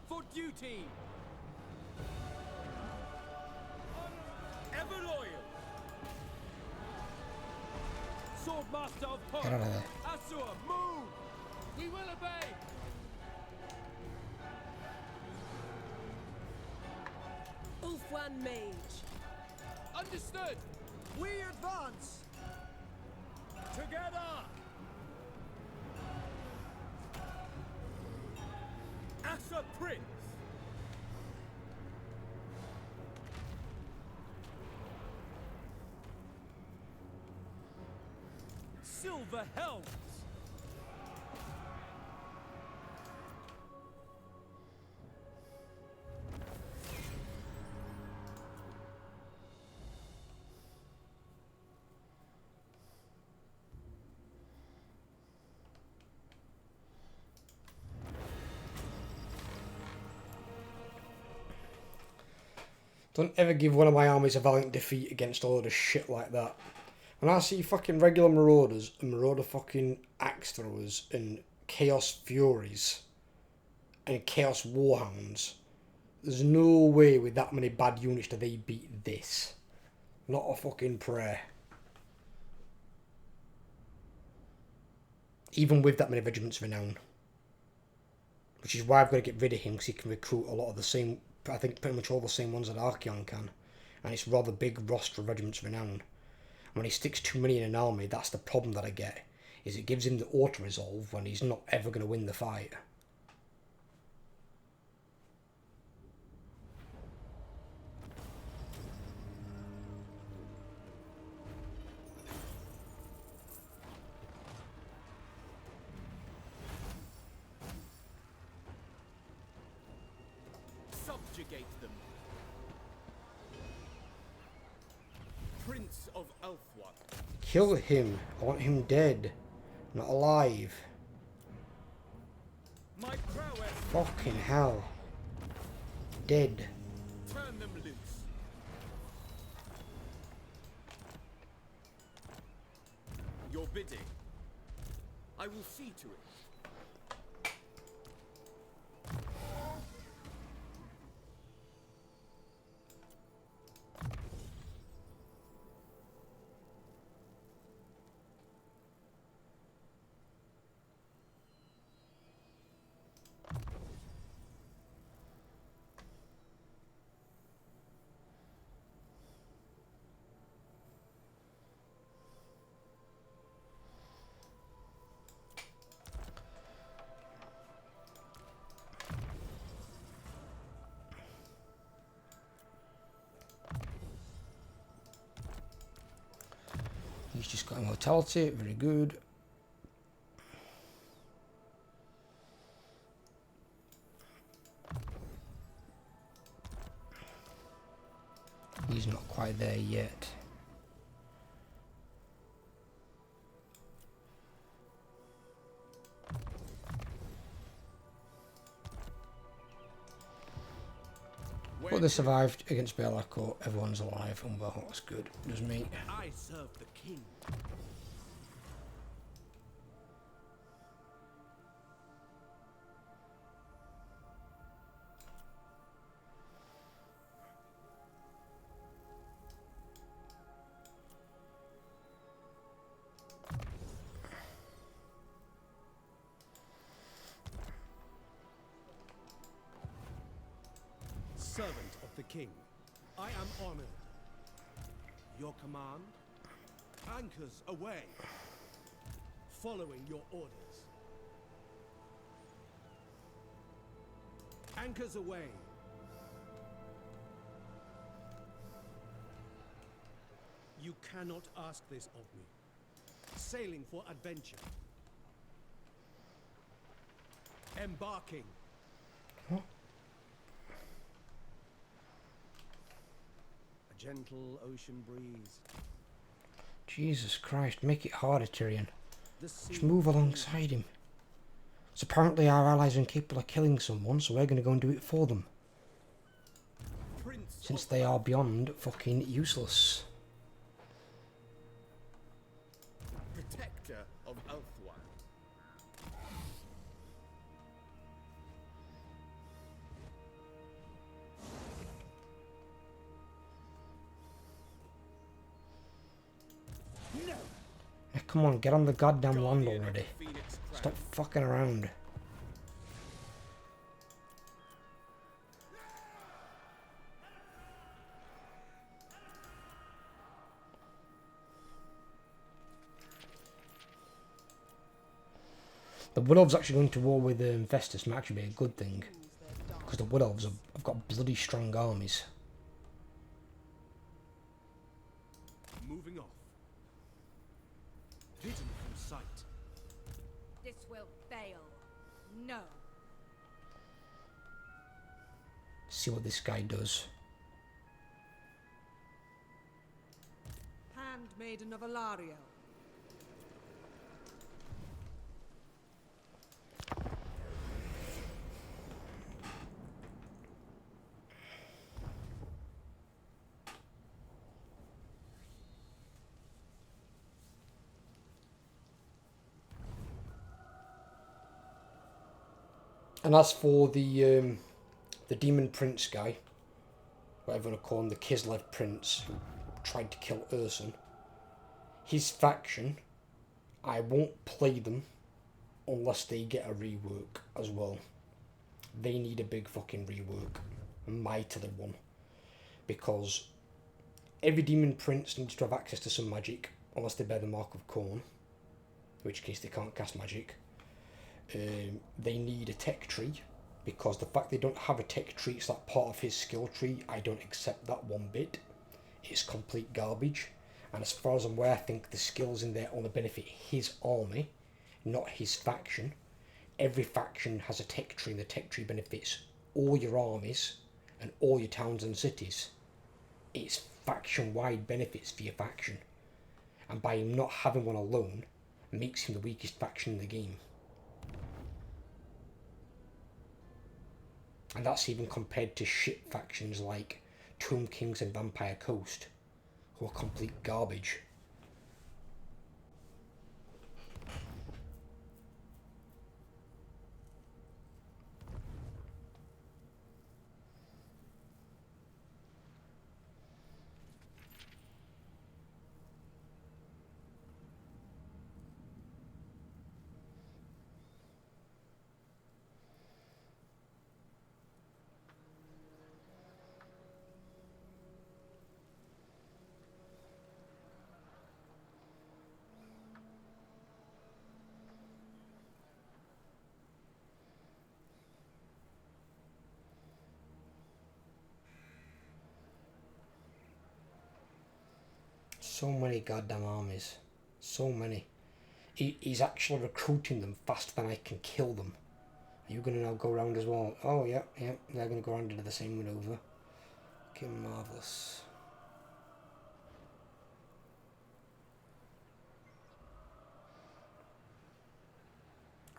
For duty! Ever loyal! Swordmaster of Get out Horror! of there. Asura, move! We will obey! Ulfwan Mage. Understood! We advance. Together! Asa Prince! Silver Helms! Don't ever give one of my armies a valiant defeat against a load of shit like that. When I see fucking regular marauders and marauder fucking axe throwers and chaos furies and chaos warhounds, there's no way with that many bad units do they beat this. Not a fucking prayer. Even with that many regiments of renown. which is why I've got to get rid of him, because he can recruit a lot of the same, I think pretty much all the same ones that Archeon can, and it's rather big roster of regiments renown. And when he sticks too many in an army, that's the problem that I get, is it gives him the auto-resolve when he's not ever going to win the fight. Subjugate them. Prince of Elfwan. Kill him. I want him dead, not alive. My prowess. Fucking hell. Dead. Turn them loose. Your bidding. I will see to it. He's just got immortality, very good. He's not quite there yet. But they survived against Belako. Everyone's alive, and well, that's good. Just me. I serve the king. Servant of the king, I am honored. Your command? Anchors away. Following your orders. Anchors away. You cannot ask this of me. Sailing for adventure. Embarking. What? A gentle ocean breeze. Jesus Christ, make it harder, Tyrion. The sea. Just move alongside him. So apparently our allies are incapable of killing someone, so we're going to go and do it for them. Prince Since of they are beyond fucking useless. Protector of Elfwan. Now, come on, get on the goddamn land Guardian of already. the Phoenix Crown. Stop fucking around. The Wood Elves actually going to war with Vestus might actually be a good thing. Because the Wood Elves have got bloody strong armies. Moving off. Hidden from sight. This will fail. No. See what this guy does. Handmaiden of Alario. And as for the Demon Prince guy, whatever you want to call him, the Kislev Prince who tried to kill Urson, his faction, I won't play them unless they get a rework as well. they need a big fucking rework. A mightily one. Because every demon prince needs to have access to some magic, unless they bear the mark of Khorne, in which case they can't cast magic. They need a tech tree, because the fact they don't have a tech tree, it's like part of his skill tree, I don't accept that one bit. It's complete garbage. And as far as I'm aware, I think the skills in there only benefit his army, not his faction. Every faction has a tech tree, and the tech tree benefits all your armies and all your towns and cities. It's faction-wide benefits for your faction. And by him not having one alone, makes him the weakest faction in the game. And that's even compared to shit factions like Tomb Kings and Vampire Coast, who are complete garbage. So many goddamn armies. So many. He's actually recruiting them faster than I can kill them. Are you going to now go around as well? Oh, yeah, they're going to go around into the same maneuver. Okay, marvellous.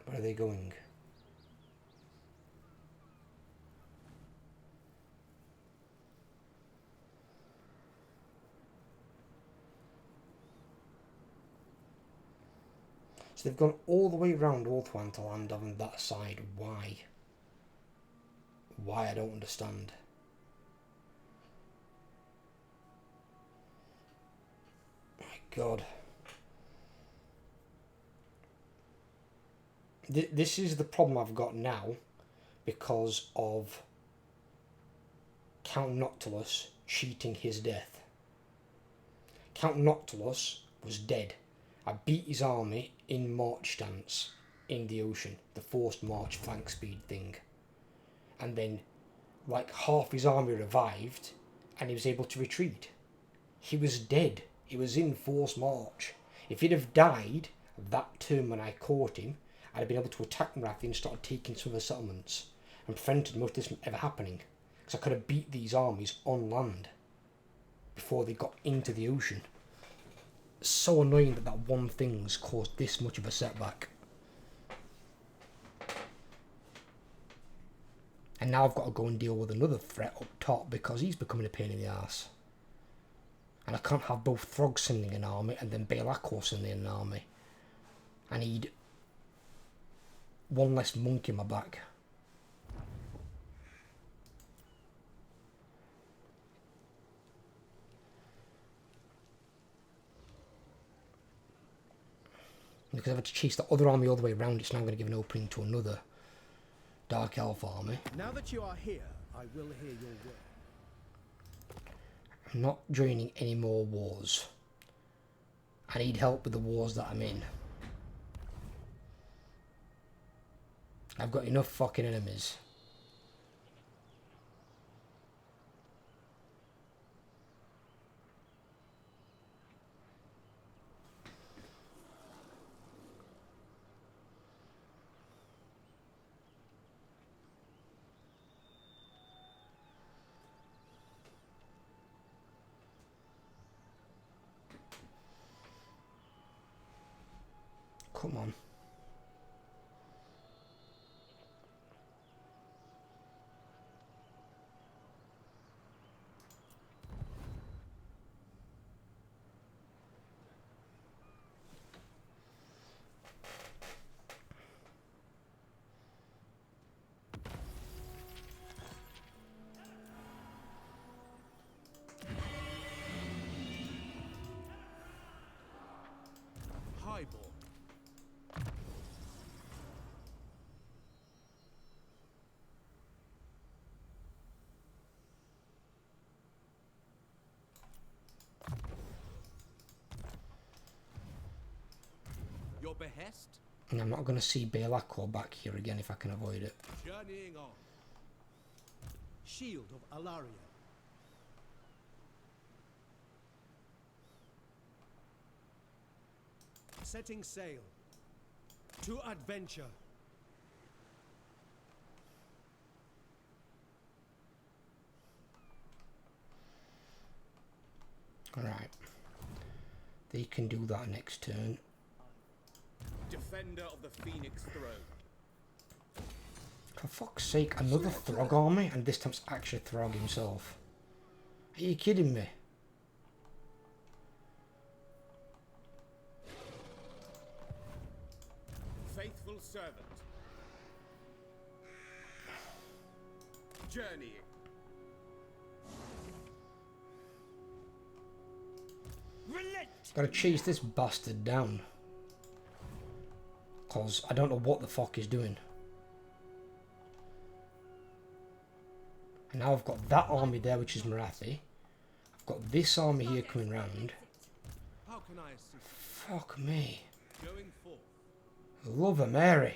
Where are they going? So they've gone all the way around Ulthuan to land on that side. Why? Why, I don't understand. My God. This is the problem I've got now because of Count Noctilus cheating his death. Count Noctilus was dead. I beat his army in march stance in the ocean, the forced march flank speed thing. And then, like, half his army revived and he was able to retreat. He was dead. He was in forced march. If he'd have died that turn when I caught him, I'd have been able to attack Marathi and started taking some of the settlements and prevented most of this from ever happening. Because I could have beat these armies on land before they got into the ocean. So annoying that that one thing's caused this much of a setback. And now I've got to go and deal with another threat up top because he's becoming a pain in the arse. And I can't have both Throg sending an army and then Baelakor sending an army. I need one less monk in my back. Because I've had to chase the other army all the way around, it's now going to give an opening to another Dark Elf army. Now that you are here, I will hear your word. I'm not joining any more wars. I need help with the wars that I'm in. I've got enough fucking enemies. Come on. Highborn. behest? And I'm not going to see Belacor back here again if I can avoid it. Journeying on. Shield of Alaria. Setting sail. To adventure. Alright. They can do that next turn. Defender of the Phoenix Throne. For fuck's sake, another Throg army? And this time it's actually Throg himself. Are you kidding me? Faithful servant. Journeying. Relent! Gotta chase this bastard down. Cause I don't know what the fuck he's doing. And now I've got that army there, which is Marathi. I've got this army here coming round. How can I assist? Fuck me. Going forth. Love of Mary.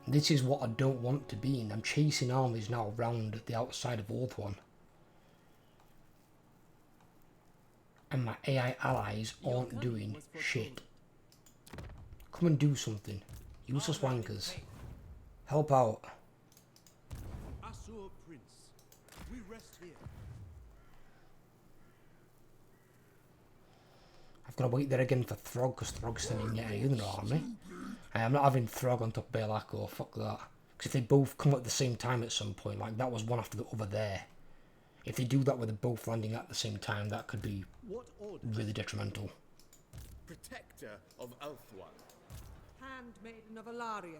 This is what I don't want to be in. I'm chasing armies now around the outside of Orthwan. And my AI allies aren't doing shit. Come and do something. Useless wankers. Help out. Asur Prince. We rest here. I've got to wait there again for Throg, because Throg's sending yet another army. I'm not having Throg on top of Belacor, fuck that. Because if they both come at the same time at some point, like that was one after the other there. If they do that where they're both landing at the same time, that could be really detrimental. Protector of Ulthuan. Handmaiden of Alaria.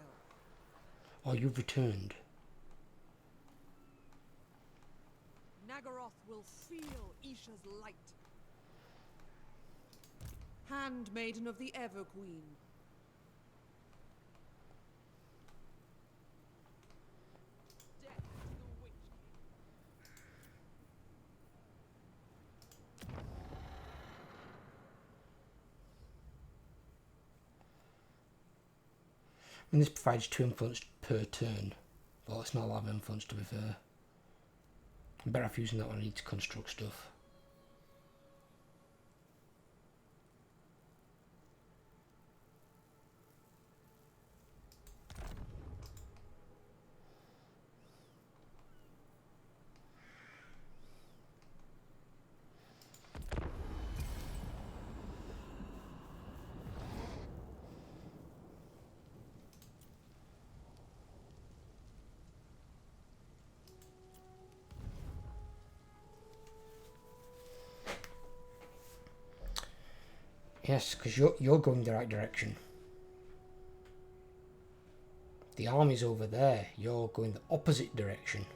Oh, you've returned. Nagaroth will feel Isha's light. Handmaiden of the Everqueen. Death to the Witch King. And this provides 2 influence per turn. Well, it's not a lot of influence, to be fair. I'm better off using that when I need to construct stuff. Yes, because you're going the right direction. The army's over there. You're going the opposite direction.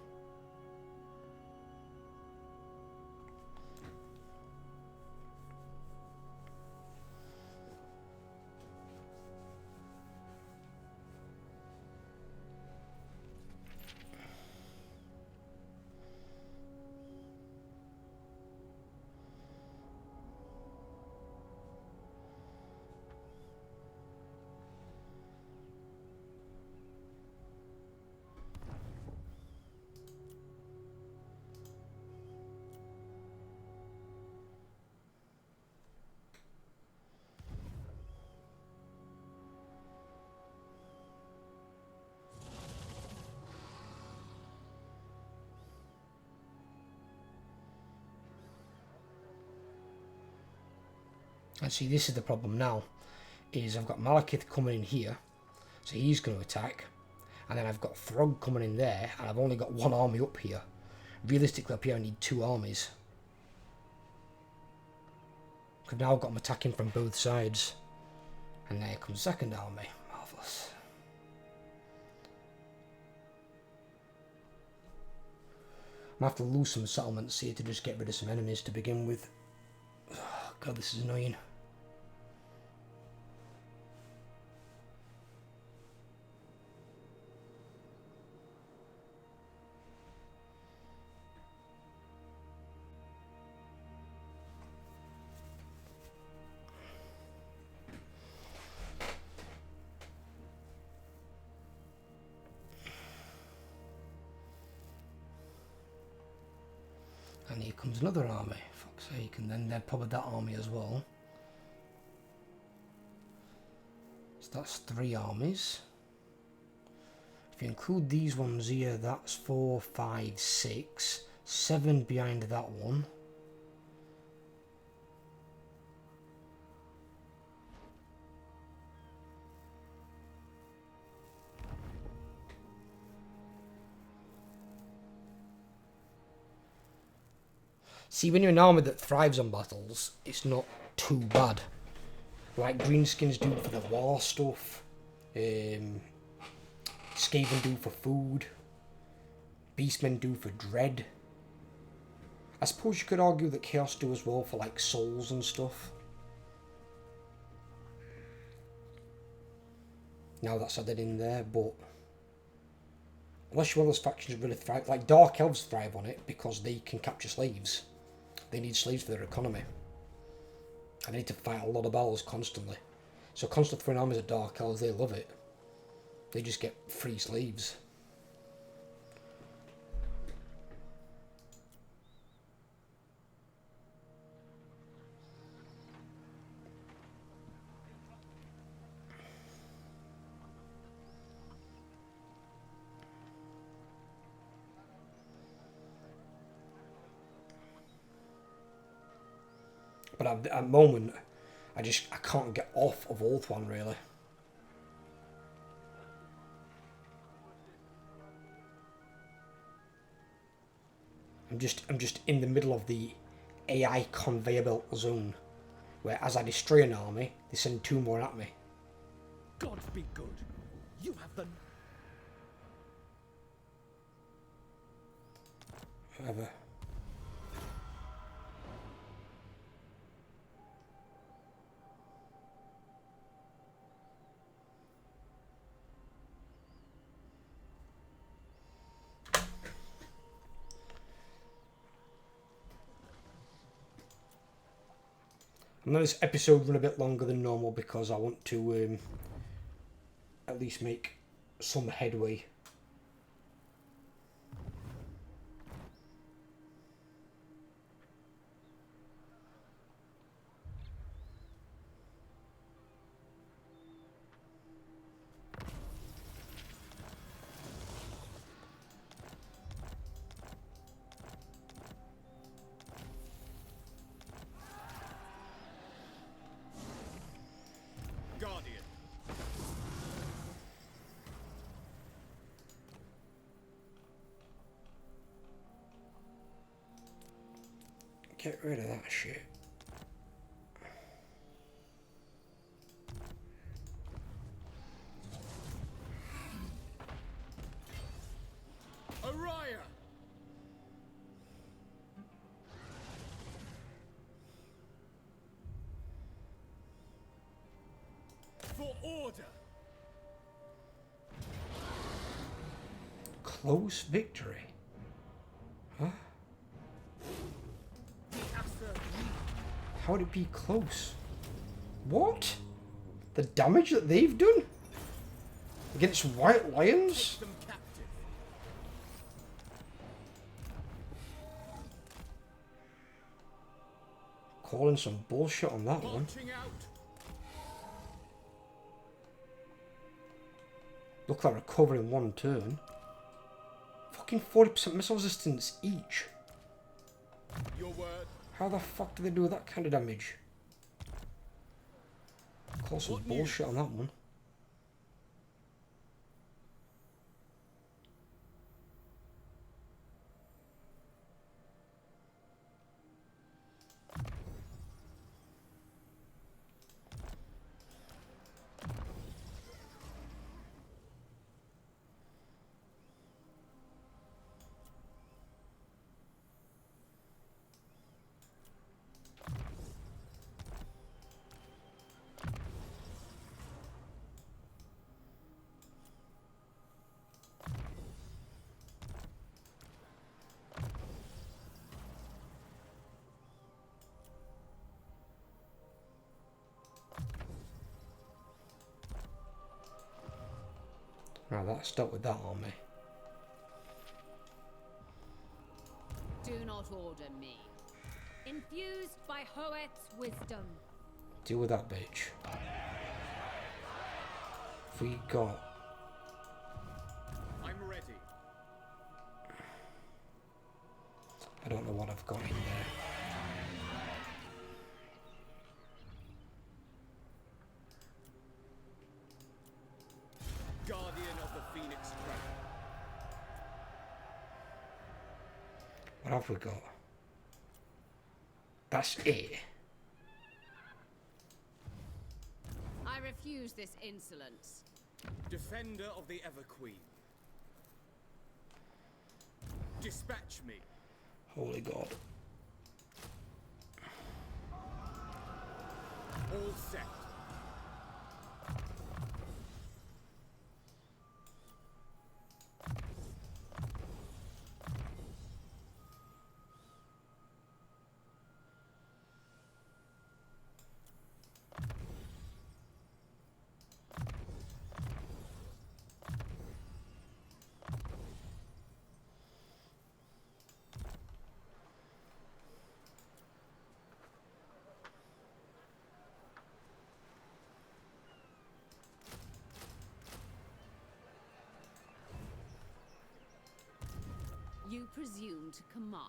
And see, this is the problem now, is I've got Malekith coming in here, so he's going to attack, and then I've got Throg coming in there, and I've only got 1 army up here. Realistically, up here I need 2 armies. I've now got them attacking from both sides. And there comes second army. Marvellous. I'm going to have to lose some settlements here to just get rid of some enemies to begin with. Oh, God, this is annoying. And here comes another army, fuck's sake, and then they're probably that army as well. So that's 3 armies. If you include these ones here, that's 4, 5, 6, 7 behind that one. See, when you're an army that thrives on battles, it's not too bad. Like greenskins do for the war stuff, Skaven do for food, beastmen do for dread. I suppose you could argue that chaos do as well for like souls and stuff. Now that's added in there, but unless you're one of those factions that really thrive, like Dark Elves thrive on it because they can capture slaves. They need slaves for their economy. And they need to fight a lot of battles constantly. So constantly throwing armies at Dark Elves, they love it. They just get free slaves. But at the moment, I can't get off of Ulthuan really. I'm just in the middle of the AI conveyor belt zone, where as I destroy an army, they send 2 more at me. God be good. You have the... Whatever. I'm letting this episode run a bit longer than normal because I want to at least make some headway. Guardian. Get rid of that shit. Araya. For order. Close victory. Huh? How would it be close? What? The damage that they've done? Against White Lions? Them captive. Calling some bullshit on that one. Marching out. Look like recover in 1 turn. Fucking 40% missile resistance each. Your word. How the fuck do they do that kind of damage? Call some What bullshit on that one. Right, that's dealt with that army. Do not order me. Infused by Hoet's wisdom. Deal with that bitch. If we got... I'm ready. I don't know what I've got in there. Guardian of the Phoenix Crown. What have we got? That's it. I refuse this insolence. Defender of the Ever Queen. Dispatch me. Holy God. All set. You presume to command.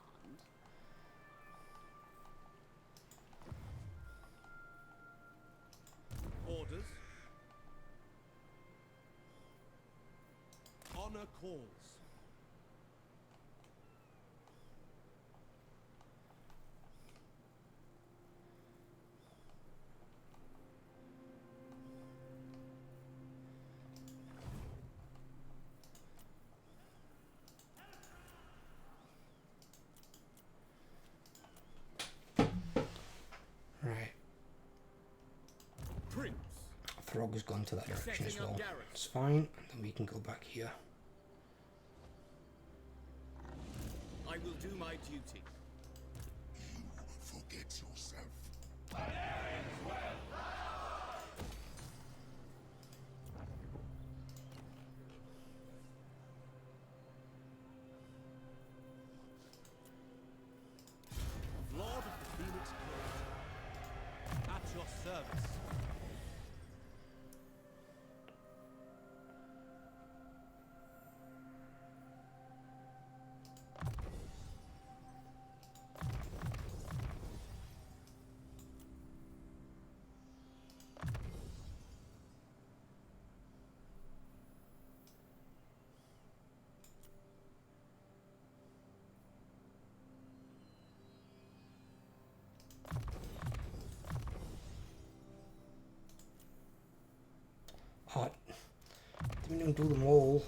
Orders. Honor calls. Right. Prince. Throg has gone to that direction as Setting up well. garrison. It's fine. Then we can go back here. I will do my duty. Forget yourself. Lord of the Phoenix Crown. At your service. Oh, didn't do them all.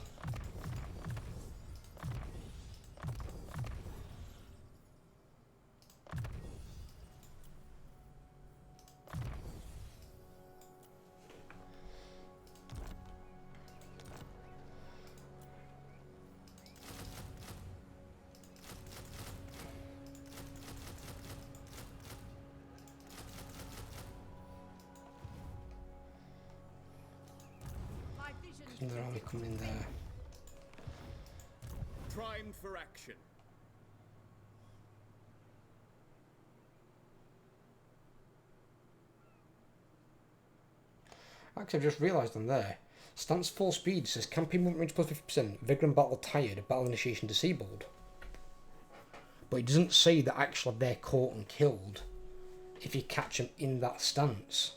My vision. Another army coming in there. Primed for action. Actually, I've just realised on there. Stance full speed says campaign movement range plus 50%, vigor and battle tired, battle initiation disabled. But it doesn't say that actually they're caught and killed if you catch them in that stance.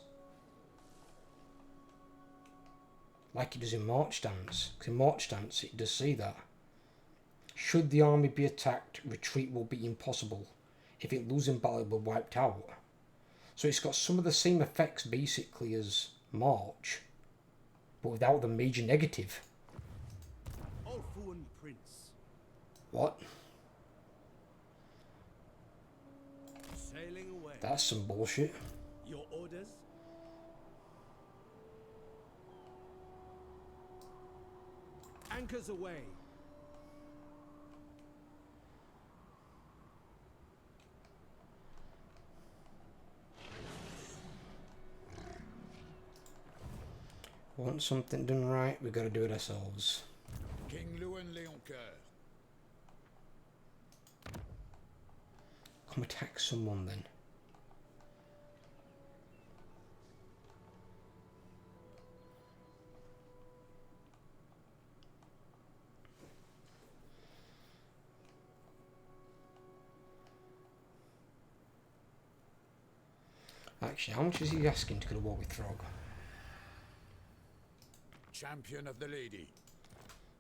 Like it does in March stance. Because in March stance it does say that. Should the army be attacked, retreat will be impossible. If it loses in battle, it will be wiped out. So it's got some of the same effects basically as March, but without the major negative. Ulfuan Prince. What? Sailing away. That's some bullshit. Your orders? Anchors away. Want something done right, we gotta do it ourselves. King Lewin Leoncoeur. Come attack someone then. Actually, how much is he asking to go to war with Throg? Champion of the Lady.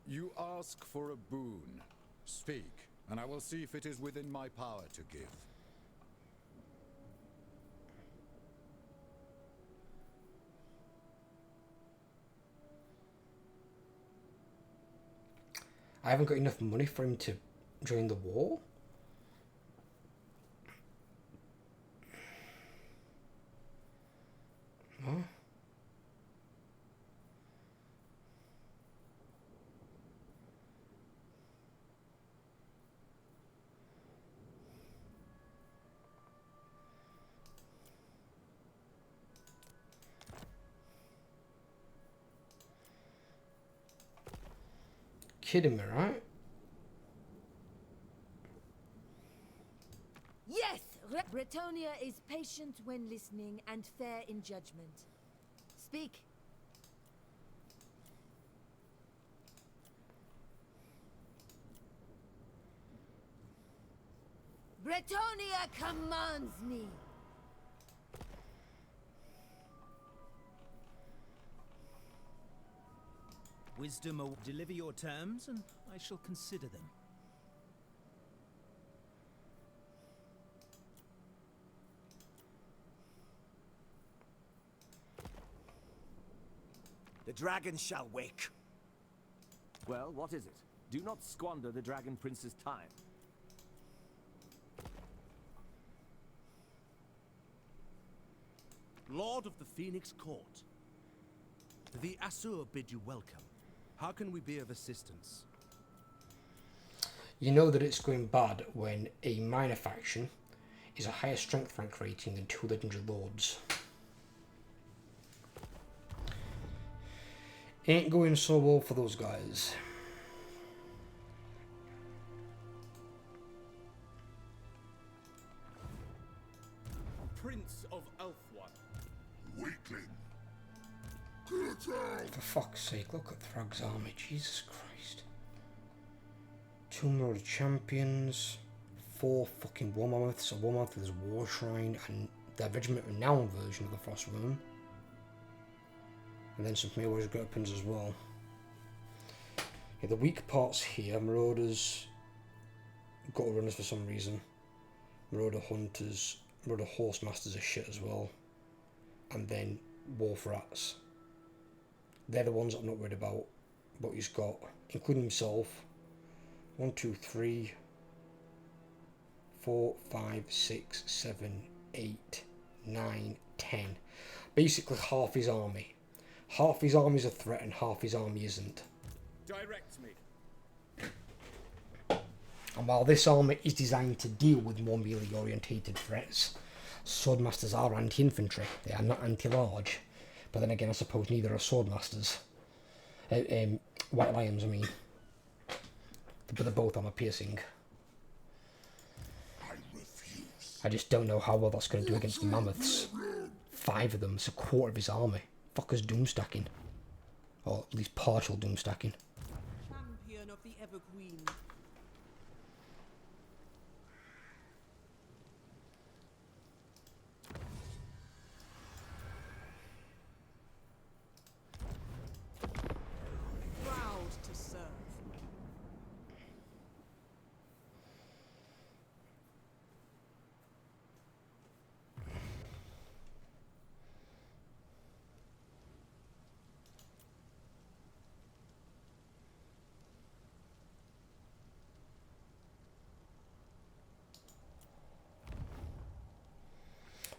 You ask for a boon. Speak, and I will see if it is within my power to give. I haven't got enough money for him to join the war. Huh? Kidding me, right? Yes! Bretonia is patient when listening and fair in judgment. Speak. Bretonia commands me. Wisdom will deliver your terms, and I shall consider them. The dragon shall wake. Well, what is it? Do not squander the Dragon Prince's time. Lord of the Phoenix Court, the Asur bid you welcome. How can we be of assistance? You know that it's going bad when a minor faction is a higher strength rank rating than 2 legendary lords. Ain't going so well for those guys. Prince of Elfwan. Weakling. For fuck's sake, look at Throg's army, Jesus Christ. 2 more champions, 4 fucking war mammoths, a war mammoth with his war shrine, and the regiment renowned version of the frost worm. And then some Mayweather's weapons as well. Yeah, the weak parts here, Marauders, got runners for some reason. Marauder Hunters, Marauder Horse Masters are shit as well. And then Wolf Rats. They're the ones I'm not worried about. But he's got, including himself, 1, 2, 3, 4, 5, 6, 7, 8, 9, 10. Basically half his army. Half his army is a threat and half his army isn't. Direct me. And while this army is designed to deal with more melee orientated threats, Swordmasters are anti-infantry. They are not anti-large. But then again, I suppose neither are Swordmasters. White Lions, I mean. But they're both armor piercing. I just don't know how well that's going to do against the Mammoths. 5 of them, it's a quarter of his army. Fuckers doom stacking. Or at least partial doom stacking. Champion of the Everqueen. Proud to serve.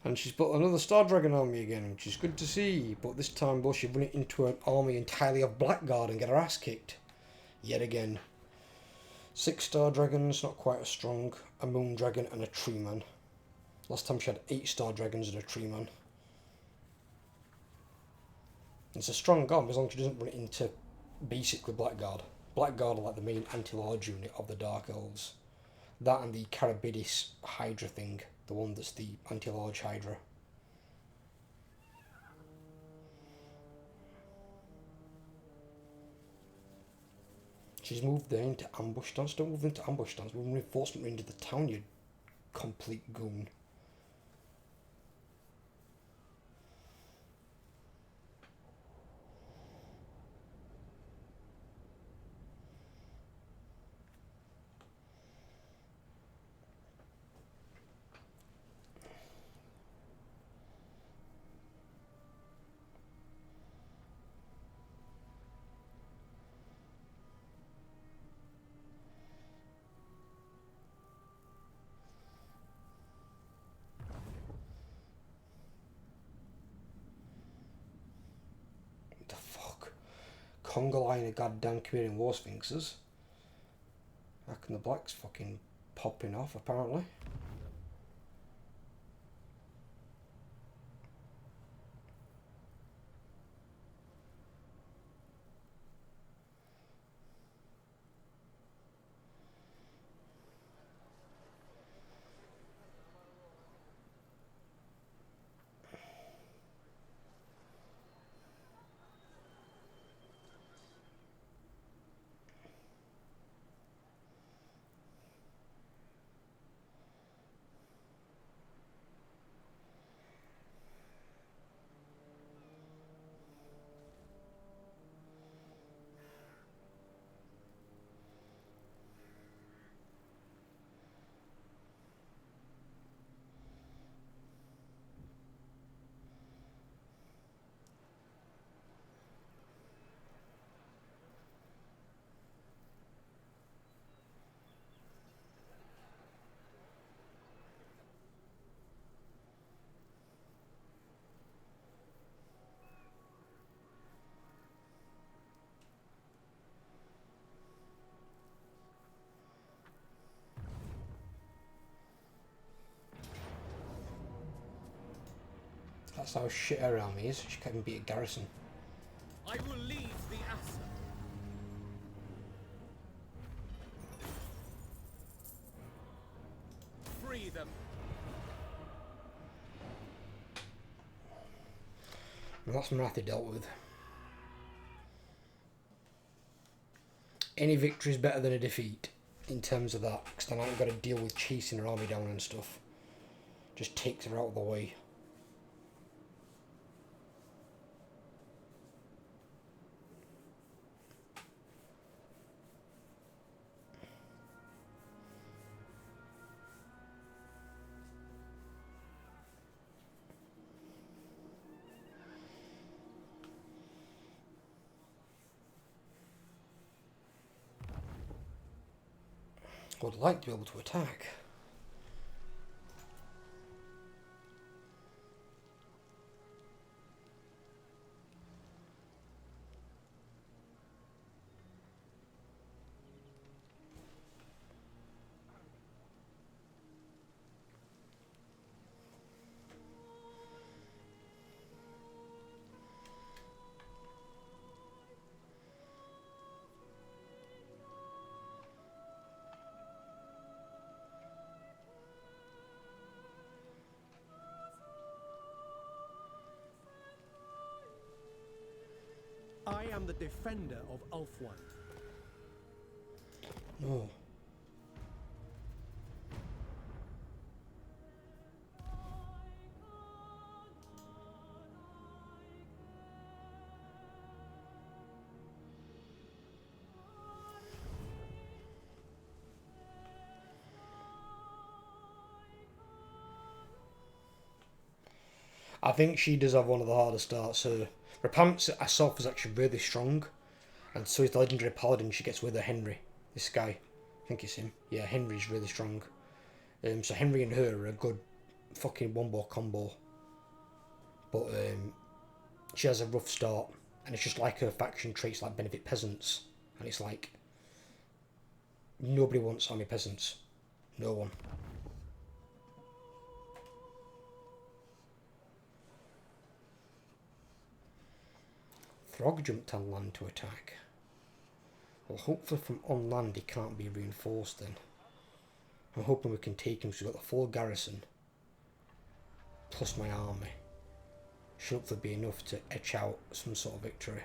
And she's built another Star Dragon army again, which is good to see. But this time, will she run it into an army entirely of Blackguard and get her ass kicked? Yet again. 6 Star Dragons, not quite as strong. A Moon Dragon and a Tree Man. Last time she had 8 Star Dragons and a Tree Man. It's a strong army as long as she doesn't run it into basically Blackguard. Blackguard are like the main anti-large unit of the Dark Elves. That and the Carabidis Hydra thing, the one that's the anti-large Hydra. She's moved there into ambush stance. Don't move into ambush stance. Move reinforcement into the town, you complete goon. Congo line of goddamn Canadian war sphinxes. How can the black's fucking popping off apparently? That's how shit her army is. She can't even beat a garrison. I will lead the Asa. Free them. And that's Marathi dealt with. Any victory is better than a defeat in terms of that, because then I haven't got to deal with chasing her army down and stuff. Just takes her out of the way. Would like to be able to attack. I am the defender of Ulfwan. No. I think she does have one of the hardest starts. Her Rapam's herself is actually really strong, and so is the legendary paladin she gets with her, Henry. This guy, I think it's him. Yeah, Henry's really strong. So Henry and her are a good fucking one-ball combo. But she has a rough start, and it's just like her faction traits like benefit peasants, and it's like nobody wants army peasants. No one. Throg jumped on land to attack. Well, hopefully from on land he can't be reinforced then. I'm hoping we can take him because we've got the full garrison. Plus my army. Should hopefully be enough to etch out some sort of victory.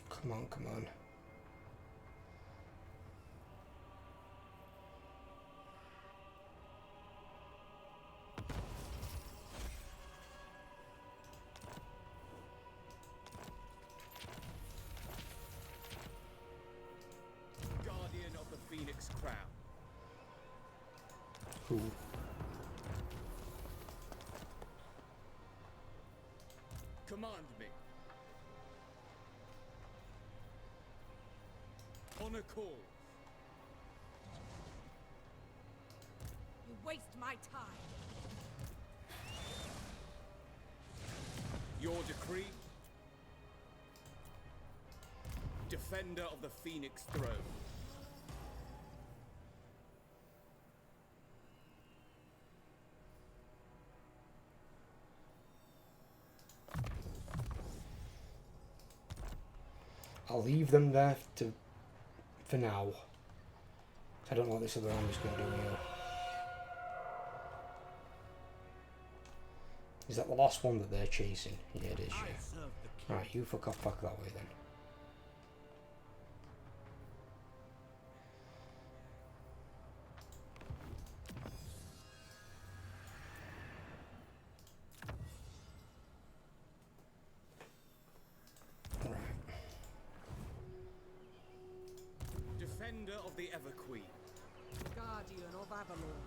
Come on, come on. Guardian of the Phoenix Crown. Who? Command me. On a call. You waste my time. Your decree. Defender of the Phoenix Throne. I'll leave them there for now. I don't know what this other army's going to do here. Is that the last one that they're chasing? Yeah, it is, yeah. Right, you fuck off back that way then. Defender of the Ever Queen. Guardian of Avalon.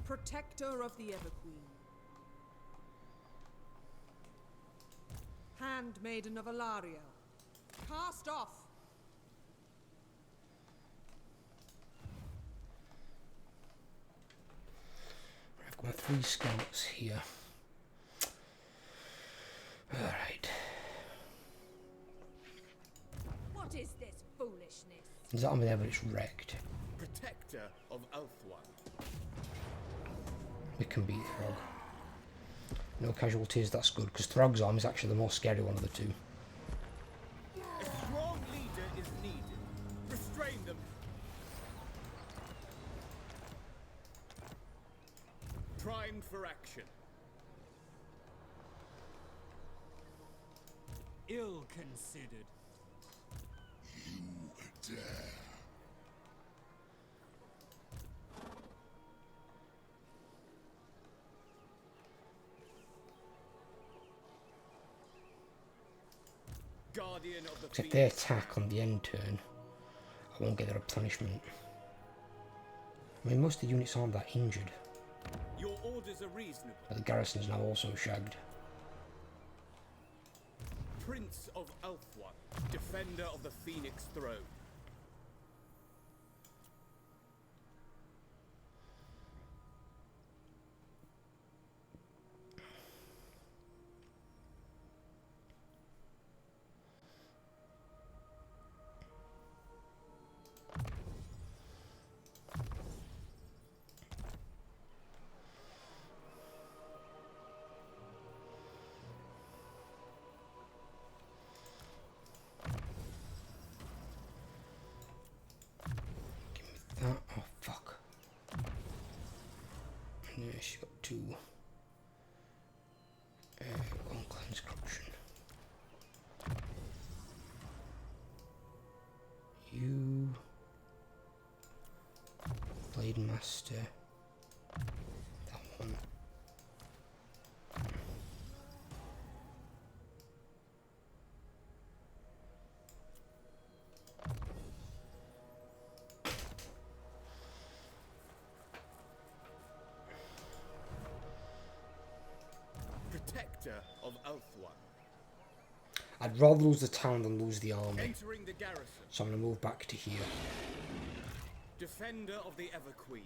Protector of the Everqueen. Handmaiden of Alaria. Cast off. I've got my 3 scouts here. Alright. What is this foolishness? Is that army there, but it's wrecked? Protector of Elfwan. We can beat Throg. No casualties, that's good, because Throg's arm is actually the more scary one of the two. A strong leader is needed. Restrain them. Primed for action. Ill considered. You dare. Guardian of the Because if they attack on the end turn, I won't get a replenishment. I mean, most of the units aren't that injured, Your orders are reasonable. but the garrison is now also shagged. Prince of Elfwan, defender of the Phoenix Throne. That, oh fuck. Yeah, she's got 2. One cleanse corruption. You. Blade Master. That one. Spectre of Ulthuan. I'd rather lose the town than lose the army. Entering the garrison. So I'm going to move back to here. Defender of the Everqueen.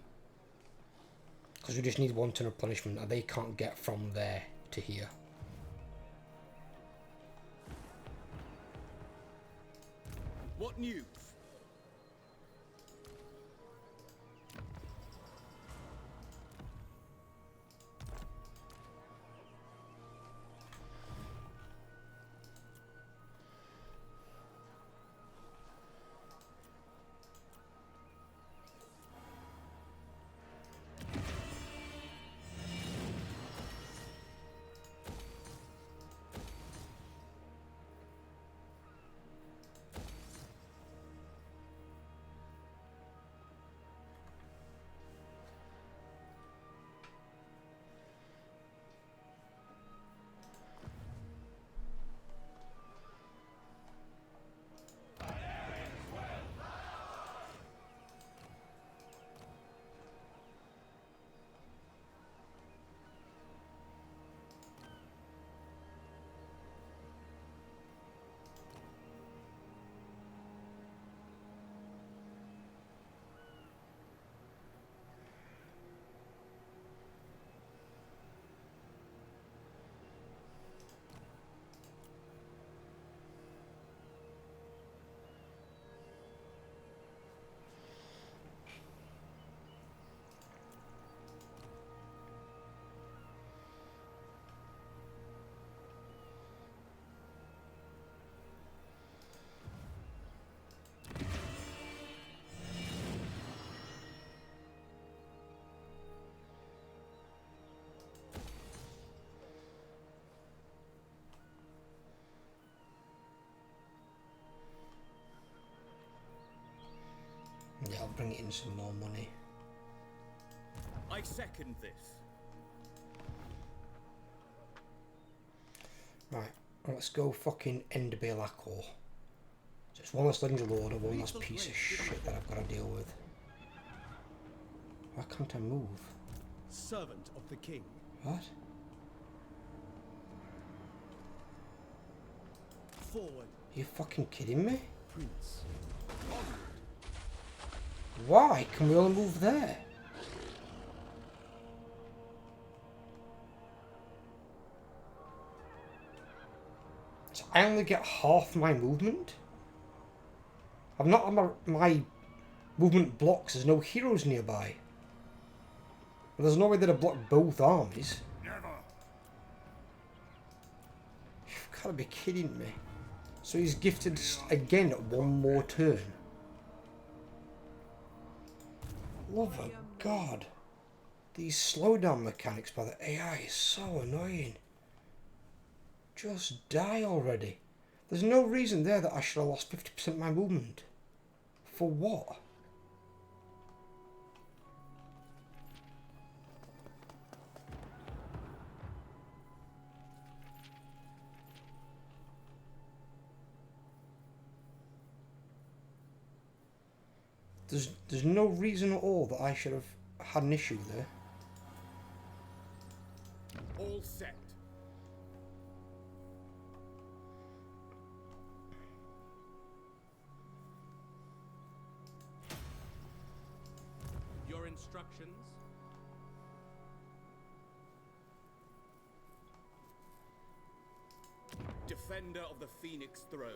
Because we just need one ton of punishment and they can't get from there to here. What news? Yeah, I'll bring it in some more money. I second this. Right, let's go fucking end Balakor. Just one less Legendary Order, one less piece of shit that I've got to deal with. Why can't I move? Servant of the king. What? Forward, Are you fucking kidding me? prince. Why can we only move there? So I only get half my movement? I've not had my movement blocks, there's no heroes nearby. Well, there's no way that I block both armies. Never. You've got to be kidding me. So he's gifted again at one more turn. Love of God. These slowdown mechanics by the AI is so annoying. Just die already. There's no reason there that I should have lost 50% of my movement. For what? There's no reason at all that I should have had an issue there. All set. Your instructions? Defender of the Phoenix Throne.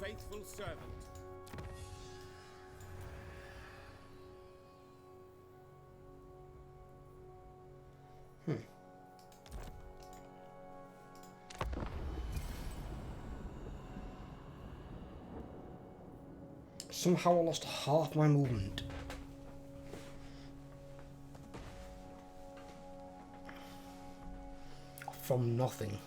Faithful servant. Somehow I lost half my movement. From nothing.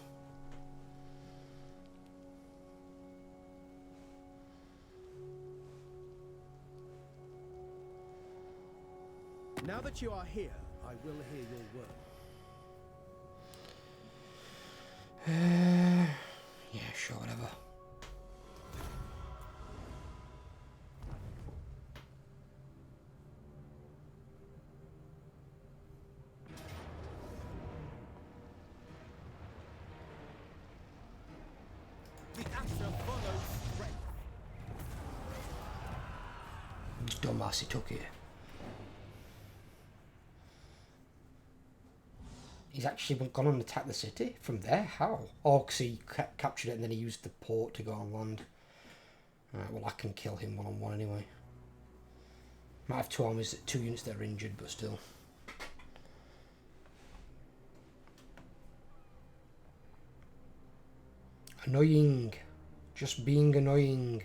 Now that you are here, I will hear your word. Yeah, sure, whatever. Marcy took it. He's actually gone and attacked the city from there? How? Oh, because he captured it and then he used the port to go on land. Alright, well I can kill him one-on-one anyway. Might have two units that are injured, but still. Annoying. Just being annoying.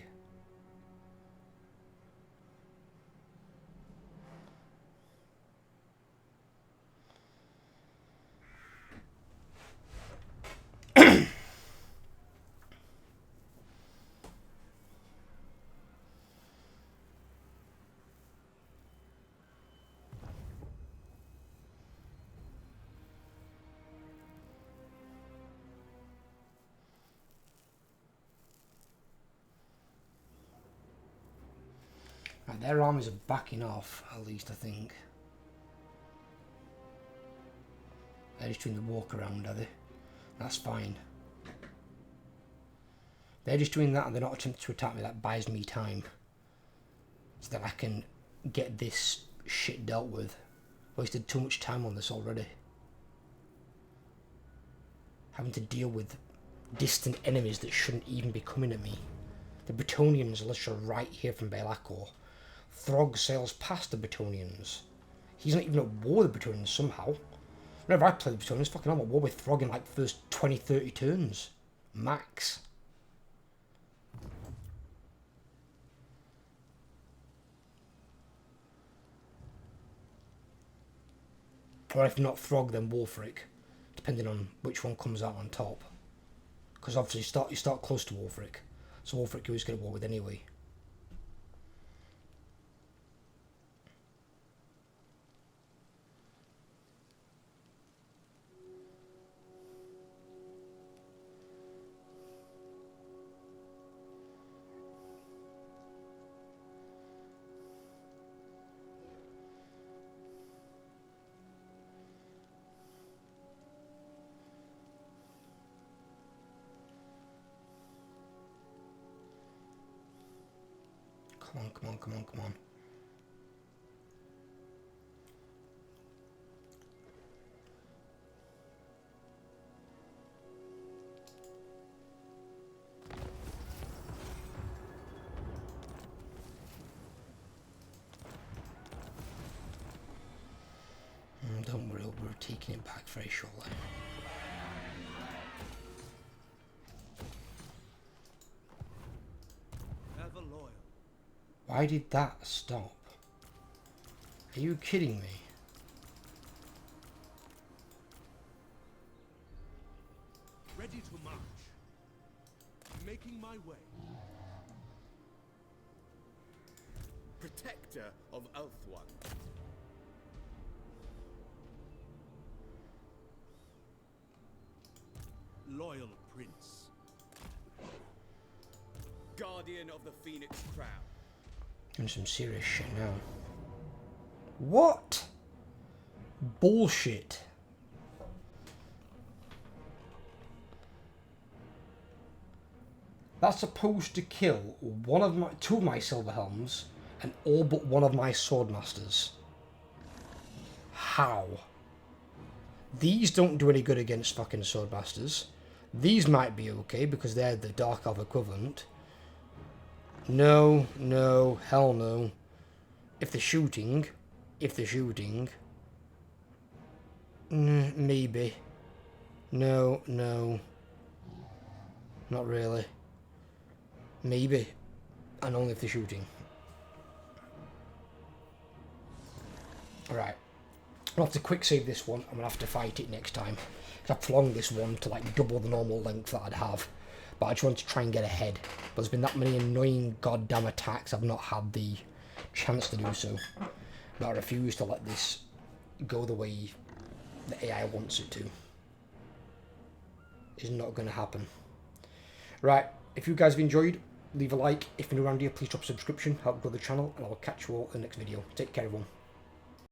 Right, their armies are backing off, at least I think. They're just doing the walk around, are they? That's fine. They're just doing that and they're not attempting to attack me. That buys me time. So that I can get this shit dealt with. Wasted too much time on this already. Having to deal with distant enemies that shouldn't even be coming at me. The Bretonnians are literally right here from Belacor. Throg sails past the Bretonnians. He's not even at war with the Bretonnians somehow. Whenever I play the Bretonnians, fucking I'm at war with Throg in like first 20-30 turns. Max. Or if not Throg, then Wulfric. Depending on which one comes out on top. Because obviously you start close to Wulfric. So Wulfric you always get at war with anyway. Come on. Don't worry, we're taking it back very shortly. Ever loyal. Why did that stop? Are you kidding me? Ready to march. Making my way. Protector of Elfwan. Loyal prince. Guardian of the Phoenix Crown. Doing some serious shit now. What? Bullshit. That's supposed to kill two of my silver helms and all but one of my swordmasters. How? These don't do any good against fucking swordmasters. These might be okay because they're the Dark Elf equivalent. No, hell no. If they're shooting, maybe. No, not really. Maybe, and only if they're shooting. Alright, I'll have to quick save this one. I'm gonna have to fight it next time. I've prolonged this one to like double the normal length that I'd have. But I just want to try and get ahead. But there's been that many annoying goddamn attacks, I've not had the chance to do so. But I refuse to let this go the way the AI wants it to. It's not going to happen. Right, if you guys have enjoyed, leave a like. If you're new around here, please drop a subscription, help grow the channel, and I'll catch you all in the next video. Take care, everyone.